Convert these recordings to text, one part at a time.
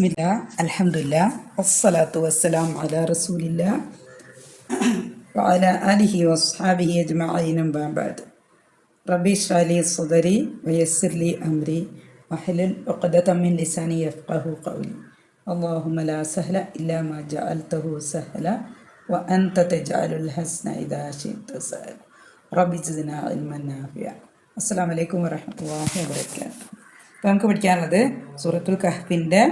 ബിസ്മില്ലാ അൽഹംദുലില്ലാ വസ്സലാത്തു വസ്സലാം അലാ റസൂലില്ലാ വഅലാ ആലിഹി വസ്ഹാബിഹി അജ്മഈൻ അമ്മാ ബഅദ്. റബ്ബി ഇശ്റഹ് ലി സദ്രി വയസ്സിർ ലി അംരി വഹ്ലുൽ ഉഖ്ദതം മിൻ ലിസാനി യഫ്ഖഹു ഖൗലി. അല്ലാഹുമ്മ ലാ സഹ്ല ഇല്ലാ മാ ജഅൽതഹു സഹ്ല വഅൻത തജ്അലുൽ ഹസ്ന ഇദാ ശി'ത സഹ്ല. റബ്ബി സിദ്നാ ഇൽമൻ നാഫിഅ. അസ്സലാമു അലൈക്കും വറഹ്മത്തുള്ളാഹി വബറകാതുഹു. അപ്പോൾ നമുക്ക് പഠിക്കാനുള്ളത് സൂറത്തുൽ കഹ്ഫിൻ്റെ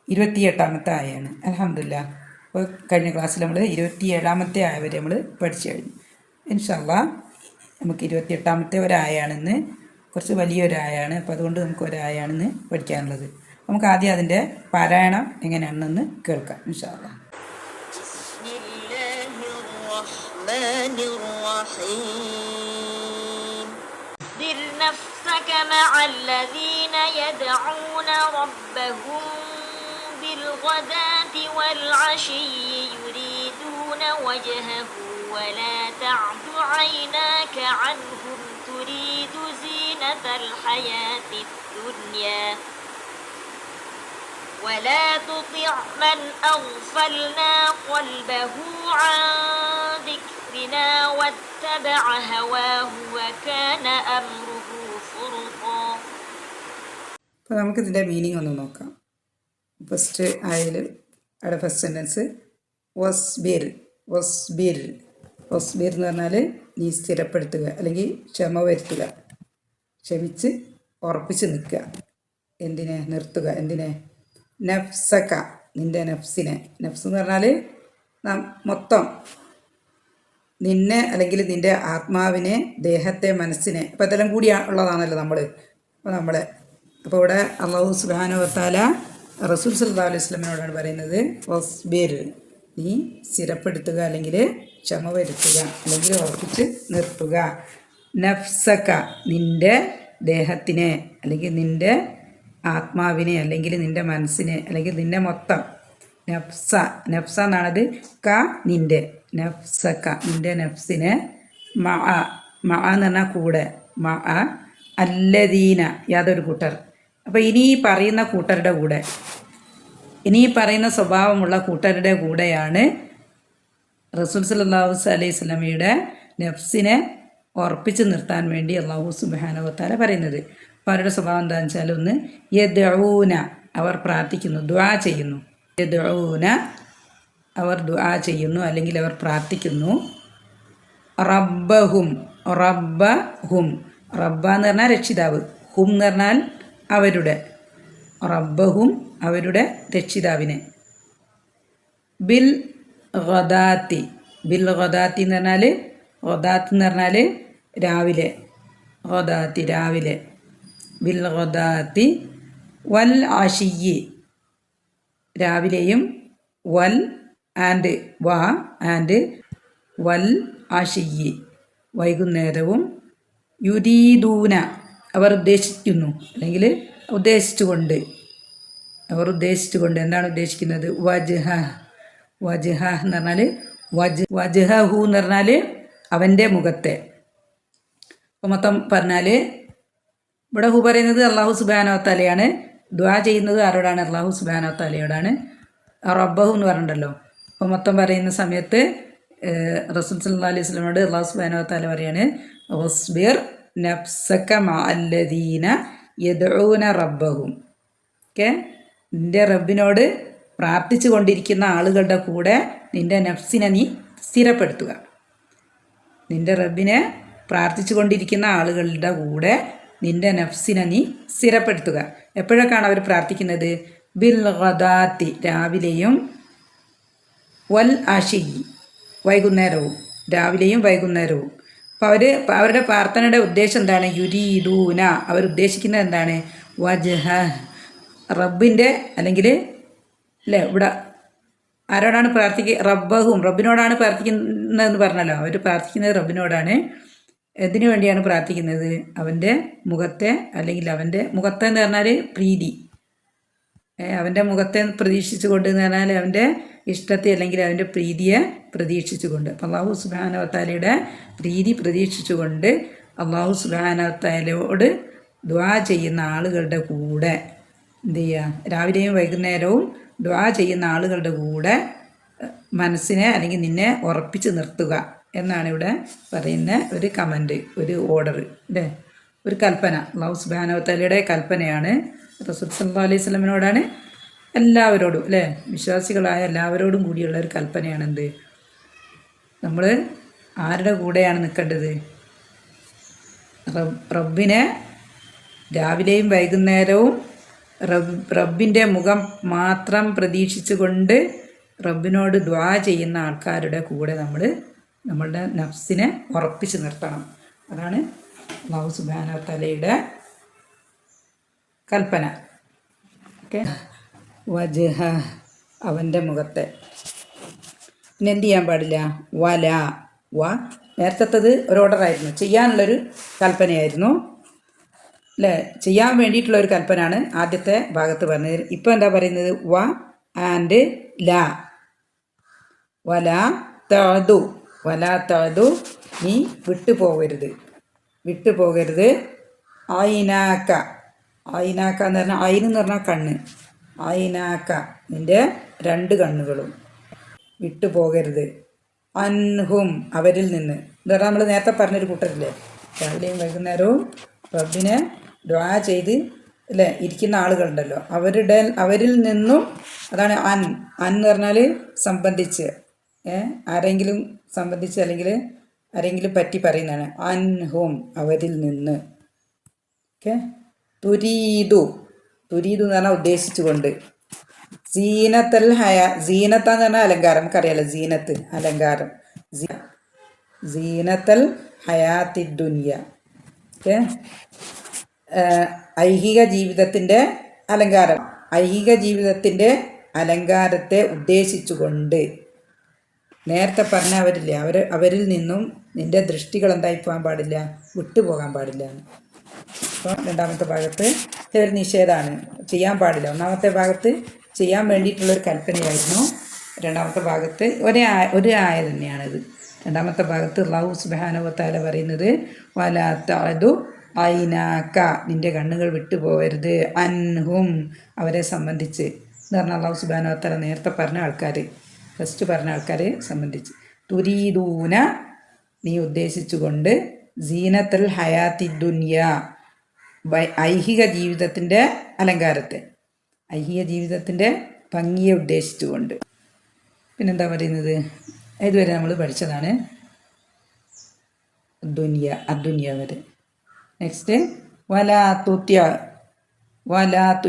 28-ാമത്തെ ആയയാണ്. അൽഹംദുലില്ലാ. അപ്പോൾ കഴിഞ്ഞ ക്ലാസ്സിൽ നമ്മൾ 27-ാമത്തെ ആയ വരെ നമ്മൾ പഠിച്ചു കഴിഞ്ഞു. ഇൻഷാ അല്ലാഹ് നമുക്ക് 28-ാമത്തെ ഒരായാണെന്ന്, കുറച്ച് വലിയൊരായാണ്. അപ്പോൾ അതുകൊണ്ട് നമുക്ക് ഒരായാണെന്ന് പഠിക്കാനുള്ളത്. നമുക്ക് ആദ്യം അതിൻ്റെ പാരായണം എങ്ങനെയാണെന്ന് കേൾക്കാം ഇൻഷാ അല്ലാഹ്. نفسك مع الذين يدعون ربهم بالغداة والعشي يريدون وجهه ولا تعد عيناك عنهم تريد زينة الحياة الدنيا ولا تطع من أغفلنا قلبه عن ذكرنا واتبع هواه وكان أمره فرطا. അപ്പോൾ നമുക്കിതിൻ്റെ മീനിങ് ഒന്ന് നോക്കാം. ഫസ്റ്റ് ആയതിൽ അവിടെ ഫസ്റ്റ് സെൻറ്റൻസ് വസ്ബിർ വസ്ബിർ വസ്ബിർ എന്ന് പറഞ്ഞാൽ നീ സ്ഥിരപ്പെടുത്തുക അല്ലെങ്കിൽ ക്ഷമ വരുത്തുക, ക്ഷമിച്ച് ഉറപ്പിച്ച് നിൽക്കുക. എന്തിനെ നിർത്തുക? എന്തിനെ? നഫ്സക, നിൻ്റെ നഫ്സിനെ. നഫ്സ് എന്ന് പറഞ്ഞാൽ മൊത്തം നിന്നെ അല്ലെങ്കിൽ നിൻ്റെ ആത്മാവിനെ, ദേഹത്തെ, മനസ്സിനെ. അപ്പോൾ ഇതെല്ലാം കൂടി ഉള്ളതാണല്ലോ നമ്മളെ. അപ്പോൾ ഇവിടെ അല്ലാഹു സുബ്ഹാനഹു വ തആല റസൂൽ സല്ലല്ലാഹു അലൈഹി വസല്ലമയോടാണ് പറയുന്നത് വസ്ബിർ, നീ സ്ഥിരപ്പെടുത്തുക അല്ലെങ്കിൽ ക്ഷമ വരുത്തുക അല്ലെങ്കിൽ ഉറപ്പിച്ച് നിർത്തുക. നഫ്സക, നിൻ്റെ ദേഹത്തിനെ അല്ലെങ്കിൽ നിൻ്റെ ആത്മാവിനെ അല്ലെങ്കിൽ നിൻ്റെ മനസ്സിനെ അല്ലെങ്കിൽ നിൻ്റെ മൊത്തം. നഫ്സ എന്നാണത്. നിൻ്റെ നഫ്സക, നിൻ്റെ നഫ്സിനെ. എന്ന് പറഞ്ഞാൽ കൂടെ. അല്ലദീന, യാതൊരു കൂട്ടർ. അപ്പോൾ ഇനി പറയുന്ന കൂട്ടരുടെ കൂടെ, ഇനി പറയുന്ന സ്വഭാവമുള്ള കൂട്ടരുടെ കൂടെയാണ് റസൂൽ സല്ലല്ലാഹു അലൈഹി വസല്ലമയുടെ നഫ്സിനെ ഉറപ്പിച്ച് നിർത്താൻ വേണ്ടി അല്ലാഹു സുബ്ഹാനഹു വ തആല പറയുന്നത്. അപ്പോൾ അവരുടെ സ്വഭാവം എന്താണെന്ന് വെച്ചാൽ, ഒന്ന് യദ്ഊന, അവർ പ്രാർത്ഥിക്കുന്നു, ദുആ ചെയ്യുന്നു. യദ്ഊന, അവർ ദുആ ചെയ്യുന്നു അല്ലെങ്കിൽ അവർ പ്രാർത്ഥിക്കുന്നു. റബ്ബഹും, റബ്ബ എന്ന് പറഞ്ഞാൽ രക്ഷിതാവ്, ഹും എന്ന് പറഞ്ഞാൽ അവരുടെ. റബ്ബഹും, അവരുടെ രക്ഷിതാവിനെ. ബിൽ ഗദാത്തി എന്ന് പറഞ്ഞാൽ, ഗദാത്ത് എന്ന് പറഞ്ഞാൽ രാവിലെ, ഗദാത്തി രാവിലെ. ബിൽ ഗദാത്തി വൽ അശിയ്യി, രാവിലെയും. വൽ ആൻഡ് വൽ അശിയ്യി, വൈകുന്നേരവും. യുരീദൂന, അവർ ഉദ്ദേശിക്കുന്നു അല്ലെങ്കിൽ ഉദ്ദേശിച്ചുകൊണ്ട്. എന്താണ് ഉദ്ദേശിക്കുന്നത്? വജ്ഹ എന്ന് പറഞ്ഞാൽ വജ്ഹഹു എന്ന് പറഞ്ഞാൽ അവൻ്റെ മുഖത്തെ. അപ്പോൾ മൊത്തം പറഞ്ഞാൽ ഇവിടെ ഹു പറയുന്നത് അല്ലാഹു സുബ്ഹാനഹു വ തആലയാണ്. ദുആ ചെയ്യുന്നത് ആരോടാണ്? അല്ലാഹു സുബ്ഹാനഹു വ തആലയോടാണ്. റബ്ബഹു എന്ന് പറഞ്ഞിട്ടുണ്ടല്ലോ. അപ്പോൾ മൊത്തം പറയുന്ന സമയത്ത് റസൂൽ സല്ലല്ലാഹു അലൈഹി വസല്ലമയോട് അല്ലാഹു സുബ്ഹാനഹു വ തആല പറയാണ് വസ്ബിർ നഫ്സക മഅല്ലദീന യദ്ഊന റബ്ബഹും. ഓക്കെ, നിൻ്റെ റബ്ബിനോട് പ്രാർത്ഥിച്ചു കൊണ്ടിരിക്കുന്ന ആളുകളുടെ കൂടെ നിൻ്റെ നഫ്സിനെ നീ സ്ഥിരപ്പെടുത്തുക. നിൻ്റെ റബ്ബിനെ പ്രാർത്ഥിച്ചു കൊണ്ടിരിക്കുന്ന ആളുകളുടെ കൂടെ നിൻ്റെ നഫ്സിനെ നീ സ്ഥിരപ്പെടുത്തുക. എപ്പോഴൊക്കെയാണ് അവർ പ്രാർത്ഥിക്കുന്നത്? ബിൽ ഗദാത്തി, രാവിലെയും. വൽ അശിയ്യി, വൈകുന്നേരവും. രാവിലെയും വൈകുന്നേരവും. അപ്പോൾ അവരുടെ പ്രാർത്ഥനയുടെ ഉദ്ദേശം എന്താണ്? യുരീദൂന, അവരുദ്ദേശിക്കുന്നത് എന്താണ്? വജ്ഹ, റബ്ബിൻ്റെ അല്ലെങ്കിൽ അല്ലേ, ഇവിടെ ആരോടാണ് റബ്ബഹും, റബ്ബിനോടാണ് പ്രാർത്ഥിക്കുന്നതെന്ന് പറഞ്ഞല്ലോ. അവർ പ്രാർത്ഥിക്കുന്നത് റബ്ബിനോടാണ്. എന്തിനു വേണ്ടിയാണ് പ്രാർത്ഥിക്കുന്നത്? അവൻ്റെ മുഖത്തെ അല്ലെങ്കിൽ അവൻ്റെ മുഖത്തെ എന്ന് പറഞ്ഞാൽ പ്രീതി, അവൻ്റെ മുഖത്തെ പ്രതീക്ഷിച്ചുകൊണ്ട് എന്ന് പറഞ്ഞാൽ അവൻ്റെ ഇഷ്ടത്തെ അല്ലെങ്കിൽ അവൻ്റെ പ്രീതിയെ പ്രതീക്ഷിച്ചുകൊണ്ട്. അപ്പം അല്ലാഹു സുബ്ഹാനഹു വ തആലയുടെ പ്രീതി പ്രതീക്ഷിച്ചുകൊണ്ട് അല്ലാഹു സുബ്ഹാനഹു വ തആലയോട് ദുആ ചെയ്യുന്ന ആളുകളുടെ കൂടെ എന്ത് ചെയ്യുക, രാവിലെയും വൈകുന്നേരവും ദുആ ചെയ്യുന്ന ആളുകളുടെ കൂടെ മനസ്സിനെ അല്ലെങ്കിൽ നിന്നെ ഉറപ്പിച്ച് നിർത്തുക എന്നാണ് ഇവിടെ പറയുന്ന ഒരു കമൻറ്റ്, ഒരു ഓർഡർ അല്ലേ, ഒരു കൽപ്പന. അല്ലാഹു സുബ്ഹാനഹു വ തആലയുടെ കൽപ്പനയാണ്. റസൂൽ സല്ലല്ലാഹു അലൈഹി വസല്ലമയോടാണ്, എല്ലാവരോടും അല്ലേ, വിശ്വാസികളായ എല്ലാവരോടും കൂടിയുള്ള ഒരു കൽപ്പനയാണ് എന്ത്, നമ്മൾ ആരുടെ കൂടെയാണ് നിൽക്കേണ്ടത്? റബ്ബിനെ രാവിലെയും വൈകുന്നേരവും റബ്ബിൻ്റെ മുഖം മാത്രം പ്രതീക്ഷിച്ചുകൊണ്ട് റബ്ബിനോട് ദുആ ചെയ്യുന്ന ആൾക്കാരുടെ കൂടെ നമ്മൾ നമ്മളുടെ നഫ്സിനെ ഉറപ്പിച്ച് നിർത്തണം. അതാണ് അല്ലാഹു സുബ്ഹാനഹു വ തആലയുടെ കൽപ്പന. ഓക്കെ, വജ്ഹ അവൻ്റെ മുഖത്തെ. പിന്നെ എന്ത് ചെയ്യാൻ പാടില്ല? നേരത്തത് ഒരു ഓർഡറായിരുന്നു, ചെയ്യാനുള്ളൊരു കൽപ്പനയായിരുന്നു അല്ലേ, ചെയ്യാൻ വേണ്ടിയിട്ടുള്ള ഒരു കൽപ്പനയാണ് ആദ്യത്തെ ഭാഗത്ത് പറഞ്ഞത്. ഇപ്പം എന്താ പറയുന്നത്? ആൻഡ് ലാ. വലാ തഅദു നീ വിട്ടുപോകരുത്. ഐനാക്ക എന്ന് പറഞ്ഞാൽ, ഐനെന്ന് പറഞ്ഞാൽ കണ്ണ്, ഐനാക്ക നിൻ്റെ 2 കണ്ണുകളും വിട്ടുപോകരുത്. അൻഹും അവരിൽ നിന്ന്. എന്ന് പറഞ്ഞാൽ നമ്മൾ നേരത്തെ പറഞ്ഞൊരു കൂട്ടരില്ലേ, രാവിലെയും വൈകുന്നേരവും റബ്ബിനെ ദുആ ചെയ്ത് അല്ലേ ഇരിക്കുന്ന ആളുകളുണ്ടല്ലോ, അവരിൽ നിന്നും. അതാണ് അൻ എന്ന് പറഞ്ഞാൽ സംബന്ധിച്ച്, ആരെങ്കിലും സംബന്ധിച്ച് അല്ലെങ്കിൽ ആരെങ്കിലും പറ്റി പറയുന്നതാണ്. അൻഹും അവരിൽ നിന്ന്. ഓക്കെ, തുരീദു എന്ന് പറഞ്ഞാൽ ഉദ്ദേശിച്ചുകൊണ്ട്. സീനത്താന്ന് പറഞ്ഞാൽ അലങ്കാരം, നമുക്കറിയാലോ സീനത്ത് അലങ്കാരം. സീനത്തൽ ഹയാത്തി ദുനിയ. ഓക്കെ, ഐഹിക ജീവിതത്തിൻ്റെ അലങ്കാരം, ഐഹിക ജീവിതത്തിൻ്റെ അലങ്കാരത്തെ ഉദ്ദേശിച്ചുകൊണ്ട്. നേരത്തെ പറഞ്ഞ അവരില്ലേ, അവരിൽ നിന്നും നിൻ്റെ ദൃഷ്ടികൾ എന്തായി പോകാൻ പാടില്ല, വിട്ടുപോകാൻ പാടില്ല. അപ്പോൾ രണ്ടാമത്തെ ഭാഗത്ത് ഒരു നിഷേധമാണ്, ചെയ്യാൻ പാടില്ല. ഒന്നാമത്തെ ഭാഗത്ത് ചെയ്യാൻ വേണ്ടിയിട്ടുള്ളൊരു കൽപ്പനയായിരുന്നു. രണ്ടാമത്തെ ഭാഗത്ത് ഒരു ആയ തന്നെയാണിത്. രണ്ടാമത്തെ ഭാഗത്ത് അല്ലാഹു സുബ്ഹാനഹു വ തആല പറയുന്നത് വലാ തഅദു ഐനാക്ക നിൻ്റെ കണ്ണുകൾ വിട്ടുപോകരുത്, അൻഹും അവരെ സംബന്ധിച്ച് എന്ന് പറഞ്ഞാൽ അല്ലാഹു സുബ്ഹാനഹു വ തആല നേരത്തെ പറഞ്ഞ ആൾക്കാർ, ഫസ്റ്റ് പറഞ്ഞ ആൾക്കാരെ സംബന്ധിച്ച്. തുരീദൂന നീ ഉദ്ദേശിച്ചുകൊണ്ട്, സീനത്തൽ ഹയാത്തി ദുനിയ ഐഹിക ജീവിതത്തിൻ്റെ അലങ്കാരത്തെ, ഐഹിക ജീവിതത്തിൻ്റെ ഭംഗിയെ ഉദ്ദേശിച്ചുകൊണ്ട്. പിന്നെന്താ പറയുന്നത്? ഇതുവരെ നമ്മൾ പഠിച്ചതാണ് അദ്ദുനിയ വരെ. നെക്സ്റ്റ്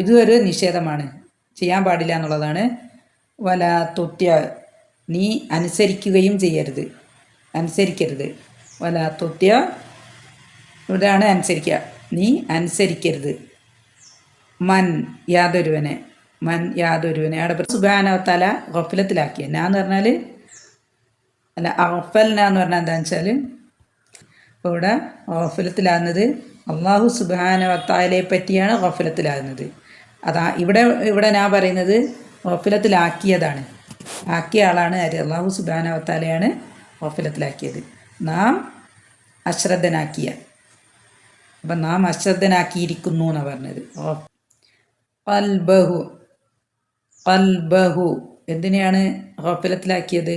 ഇതൊരു നിഷേധമാണ്, ചെയ്യാൻ പാടില്ല എന്നുള്ളതാണ്. വലാത്തുത്യ നീ അനുസരിക്കുകയും അനുസരിക്കരുത്. വലാത്തുത്യ ഇവിടെയാണ് അനുസരിക്കുക, നീ അനുസരിക്കരുത്. യാതൊരുവനെ അവിടെ സുബ്ഹാനഹു വ തആല ഗഫലത്തിലാക്കിയ എന്ന് പറഞ്ഞാൽ അഗ്ഫൽന എന്ന് പറഞ്ഞാൽ എന്താണെന്ന് വെച്ചാൽ, അപ്പോൾ ഇവിടെ ഗഫലത്തിലാകുന്നത് അല്ലാഹു സുബ്ഹാനഹു വ തആലയെ പറ്റിയാണ് ഗഫലത്തിലാകുന്നത്. ഇവിടെ ഞാൻ പറയുന്നത് ഗഫലത്തിലാക്കിയതാണ്, ആക്കിയ ആളാണ് ആര്? അല്ലാഹു സുബ്ഹാനഹു വ തആലയാണ് ഗഫലത്തിലാക്കിയത്. നാം അശ്രദ്ധനാക്കിയ, അപ്പം നാം അശ്രദ്ധനാക്കിയിരിക്കുന്നു എന്നാണ് പറഞ്ഞത്. ഖൽബഹു എന്തിനെയാണ് ഗഫലത്തിലാക്കിയത്?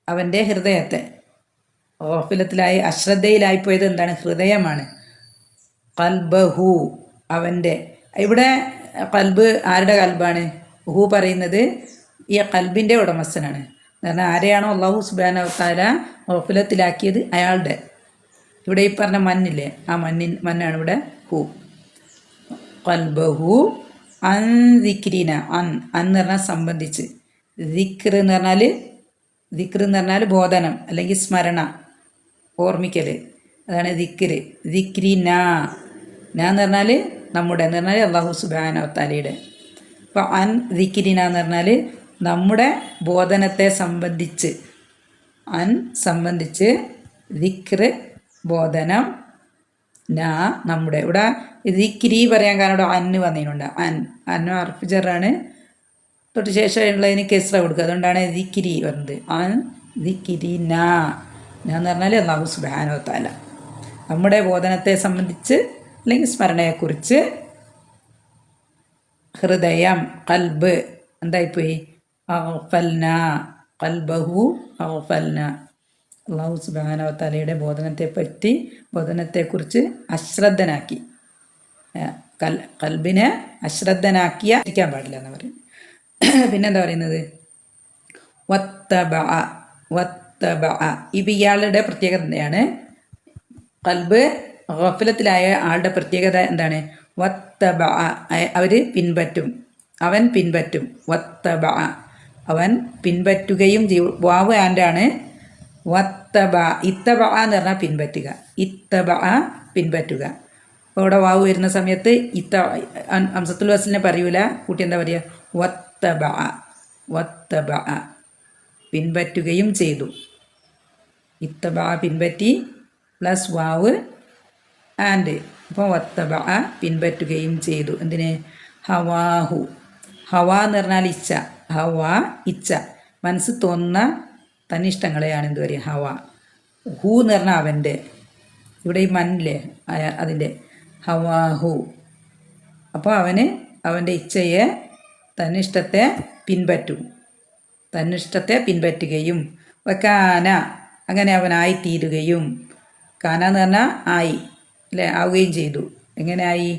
അവൻ്റെ ഹൃദയത്തെ. ഗഫലത്തിലായി അശ്രദ്ധയിലായിപ്പോയത് എന്താണ്? ഹൃദയമാണ്. ഖൽബഹു അവൻ്റെ. ഇവിടെ ഖൽബ് ആരുടെ ഖൽബാണ്? ഹു പറയുന്നത് ഈ ഖൽബിൻ്റെ ഉടമസ്ഥനാണ്. എന്ന് പറഞ്ഞാൽ ആരെയാണോ അല്ലാഹു സുബ്ഹാനഹു വ തആല ഗഫലത്തിലാക്കിയത് അയാളുടെ. ഇവിടെ ഈ പറഞ്ഞ മണ്ണില്ലേ, ആ മണ്ണാണ് ഇവിടെ ഹു. ഖൽബഹു അൻ ദിക്രിന, എന്ന് പറഞ്ഞാൽ സംബന്ധിച്ച്. ദിക്ർ എന്ന് പറഞ്ഞാൽ ബോധനം അല്ലെങ്കിൽ സ്മരണ, ഓർമ്മിക്കൽ, അതാണ് ദിക്ര്. ദിക്രിന എന്ന് പറഞ്ഞാൽ നമ്മുടെ എന്ന് പറഞ്ഞാൽ അല്ലാഹു സുബ്ഹാനഹു വ തആലയുടെ. അപ്പോൾ അൻ ദിക്രിന എന്ന് പറഞ്ഞാൽ നമ്മുടെ ബോധനത്തെ സംബന്ധിച്ച് ദിക്ർ ബോധനം, നമ്മുടെ. ഇവിടെ ദിക്രി പറയാൻ കാരണം ഇവിടെ അന്ന് വന്നതിനുണ്ട്. അന്ന് അർഫിജറാണ്, തൊട്ട് ശേഷമുള്ളതിന് കെസ്ര കൊടുക്കുക, അതുകൊണ്ടാണ് ദിക്രി പറഞ്ഞത്. ദിക്രി എന്ന് പറഞ്ഞാൽ അല്ലാഹു സുബ്ഹാനഹു വ തആല നമ്മുടെ ബോധനത്തെ സംബന്ധിച്ച് അല്ലെങ്കിൽ സ്മരണയെക്കുറിച്ച് ഹൃദയം, കൽബ് എന്തായിപ്പോയി? അഗ്ഫൽന കൽബഹു അഗ്ഫൽന. അള്ളാഹു സുബ്ഹാനഹു വ തആലയുടെ ബോധനത്തെക്കുറിച്ച് അശ്രദ്ധനാക്കി. കൽബിനെ അശ്രദ്ധനാക്കിയ ഇരിക്കാൻ പാടില്ല എന്ന് പറയും. പിന്നെന്താ പറയുന്നത്? വത്തബഅ ഇത് ഇയാളുടെ പ്രത്യേകത എന്താണ്? കൽബ് ഗഫലത്തിലായ ആളുടെ പ്രത്യേകത എന്താണ്? വത്തബഅ അവർ പിൻപറ്റും, അവൻ പിൻപറ്റും. വത്തബഅ അവൻ പിൻപറ്റുകയും ചെയ്യും. വാവ് ആൻ്റാണ്. വത്തബഅ ഇത്തബഅ എന്ന് പറഞ്ഞാൽ പിൻപറ്റുക. ഇത്തബഅ പിൻപറ്റുക. അപ്പോൾ ഇവിടെ വാവ് വരുന്ന സമയത്ത് ഹംസത്തുൽ വസ്ലിനെ പറയൂല, കൂട്ടി എന്താ പറയുക? വത്തബഅ പിൻപറ്റുകയും ചെയ്തു. ഇത്തബഅ പിൻപറ്റി പ്ലസ് വാവ് ആൻഡ്. അപ്പോൾ വത്തബഅ പിൻപറ്റുകയും ചെയ്തു. എന്തിന്? ഹവാഹു. ഹവ എന്ന് പറഞ്ഞാൽ ഇച്ഛ. ഹവ ഇച്ഛ, മനസ്സ് തോന്നുന്ന തന്നിഷ്ടങ്ങളെയാണ് എന്ത് പറയുക? ഹവ. ഹു എന്ന് പറഞ്ഞാൽ അവൻ്റെ. ഇവിടെ ഈ മനില്ലേ അതിൻ്റെ ഹവാഹു. അപ്പോൾ അവൻ്റെ ഇച്ഛയെ തന്നിഷ്ടത്തെ പിൻപറ്റുകയും വക്കാന അങ്ങനെ അവനായിത്തീരുകയും. കാന എന്ന് പറഞ്ഞാൽ ആയി അല്ലേ, ആവുകയും ചെയ്തു. എങ്ങനെ ആയി?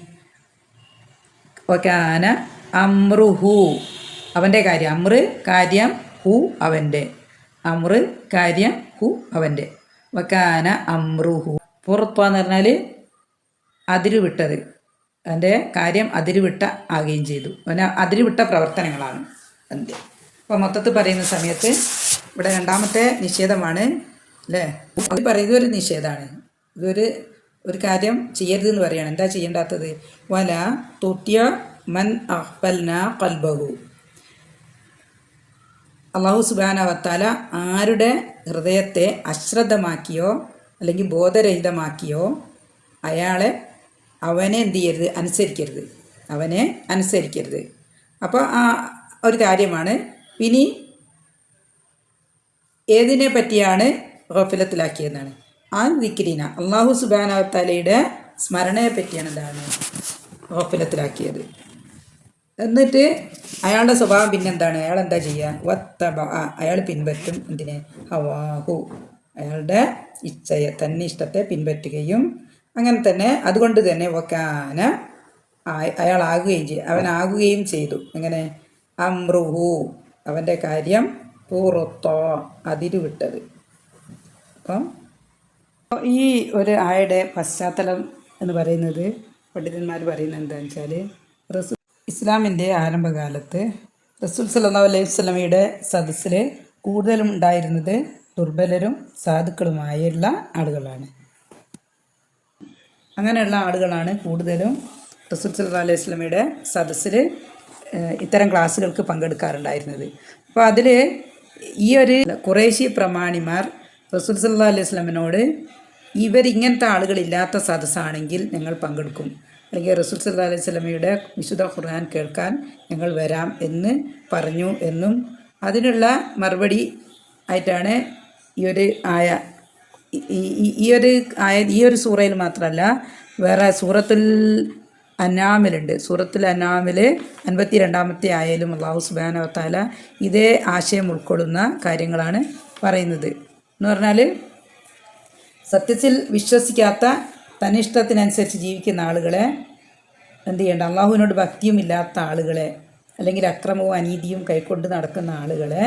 വക്കാന അമ്രുഹു അവൻ്റെ കാര്യം. അമ്ര് കാര്യം, ഹു അവൻ്റെ. അമ്ര് കാര്യം, ഹു അവൻ്റെ. വക്കാന അമ്രുഹു പുറത്ത് എന്ന് പറഞ്ഞാൽ അതിരുവിട്ടത്. അതിൻ്റെ കാര്യം അതിരുവിട്ട ആകുകയും ചെയ്തു. അവന് അതിരുവിട്ട പ്രവർത്തനങ്ങളാണ് അതിൻ്റെ. അപ്പോൾ മൊത്തത്തിൽ പറയുന്ന സമയത്ത് ഇവിടെ രണ്ടാമത്തെ നിഷേധമാണ് അല്ലേ. അത് പറയുന്നത് ഒരു നിഷേധമാണ്. ഒരു കാര്യം ചെയ്യരുതെന്ന് പറയുകയാണ്. എന്താ ചെയ്യേണ്ടാത്തത്? വല തുത്യ മൻ അഗ്ഫൽന ഖൽബഹു. അല്ലാഹു സുബ്ഹാനഹു വ തആല ആരുടെ ഹൃദയത്തെ അശ്രദ്ധമാക്കിയോ അല്ലെങ്കിൽ ബോധരഹിതമാക്കിയോ അവനെ എന്ത് ചെയ്യരുത്? അനുസരിക്കരുത്. അപ്പോൾ ആ ഒരു കാര്യമാണ്. ഇനി ഏതിനെ പറ്റിയാണ് ഗഫലത്തിലാക്കിയതെന്നാണ്? ആ ദിക്രിന അല്ലാഹു സുബ്ഹാനഹു വ തആലയുടെ സ്മരണയെ പറ്റിയാണ് എന്താണ് ഗഫലത്തിലാക്കിയത്. എന്നിട്ട് അയാളുടെ സ്വഭാവം പിന്നെന്താണ്? അയാൾ എന്താ ചെയ്യുക? വത്തബഅ അയാൾ പിൻപറ്റും. എന്തിനെ? ഹവാഹു അയാളുടെ ഇച്ഛയെ, തന്നിഷ്ടത്തെ പിൻപറ്റുകയും അങ്ങനെ തന്നെ അതുകൊണ്ട് തന്നെ വക്കാന അയാളാകുകയും ചെയ്യും, അവനാകുകയും ചെയ്തു. എങ്ങനെ? അമ്രുഹു അവൻ്റെ കാര്യം പൂറത്തോ അതിരുവിട്ടത്. അപ്പം ഈ ഒരു ആയയുടെ പശ്ചാത്തലം എന്ന് പറയുന്നത് പണ്ഡിതന്മാർ പറയുന്നത് എന്താണെന്ന് വെച്ചാൽ ഇസ്ലാമിൻ്റെ ആരംഭകാലത്ത് റസൂൽ സല്ലല്ലാഹു അലൈഹി വസല്ലമയുടെ സദസ്സിൽ കൂടുതലും ഉണ്ടായിരുന്നത് ദുർബലരും സാധുക്കളുമായുള്ള ആളുകളാണ്. അങ്ങനെയുള്ള ആളുകളാണ് കൂടുതലും റസൂൽ സല്ലല്ലാഹു അലൈഹി വസല്ലമയുടെ സദസ്സിൽ ഇത്തരം ക്ലാസ്സുകൾക്ക് പങ്കെടുക്കാറുണ്ടായിരുന്നത്. അപ്പോൾ അതിൽ ഈ ഒരു ഖുറൈശി പ്രമാണിമാർ റസൂൽ സല്ലല്ലാഹു അലൈഹി വസല്ലമയോട് ഇവരിങ്ങനത്തെ ആളുകളില്ലാത്ത സദസ്സാണെങ്കിൽ ഞങ്ങൾ പങ്കെടുക്കും, അല്ലെങ്കിൽ റസൂൽ സല്ലല്ലാഹു അലൈഹി വസല്ലമയുടെ വിശുദ്ധ ഖുർആൻ കേൾക്കാൻ ഞങ്ങൾ വരാം എന്ന് പറഞ്ഞു എന്നും അതിനുള്ള മറുപടി ആയിട്ടാണ് ഈ ഒരു സൂറയിൽ മാത്രമല്ല വേറെ സൂറത്തുൽ അനാമിലുണ്ട്. സൂറത്തുൽ അനാമിൽ 52-ാമത്തെ ആയയിലും അല്ലാഹു സുബ്ഹാനഹു വ തആല ഇതേ ആശയം ഉൾക്കൊള്ളുന്ന കാര്യങ്ങളാണ് പറയുന്നത്. എന്ന് പറഞ്ഞാൽ സത്യത്തിൽ വിശ്വസിക്കാത്ത തന്നിഷ്ടത്തിനനുസരിച്ച് ജീവിക്കുന്ന ആളുകളെ എന്ത് ചെയ്യേണ്ട? അള്ളാഹുവിനോട് ഭക്തിയും ഇല്ലാത്ത ആളുകളെ, അല്ലെങ്കിൽ അക്രമവും അനീതിയും കൈക്കൊണ്ട് നടക്കുന്ന ആളുകളെ,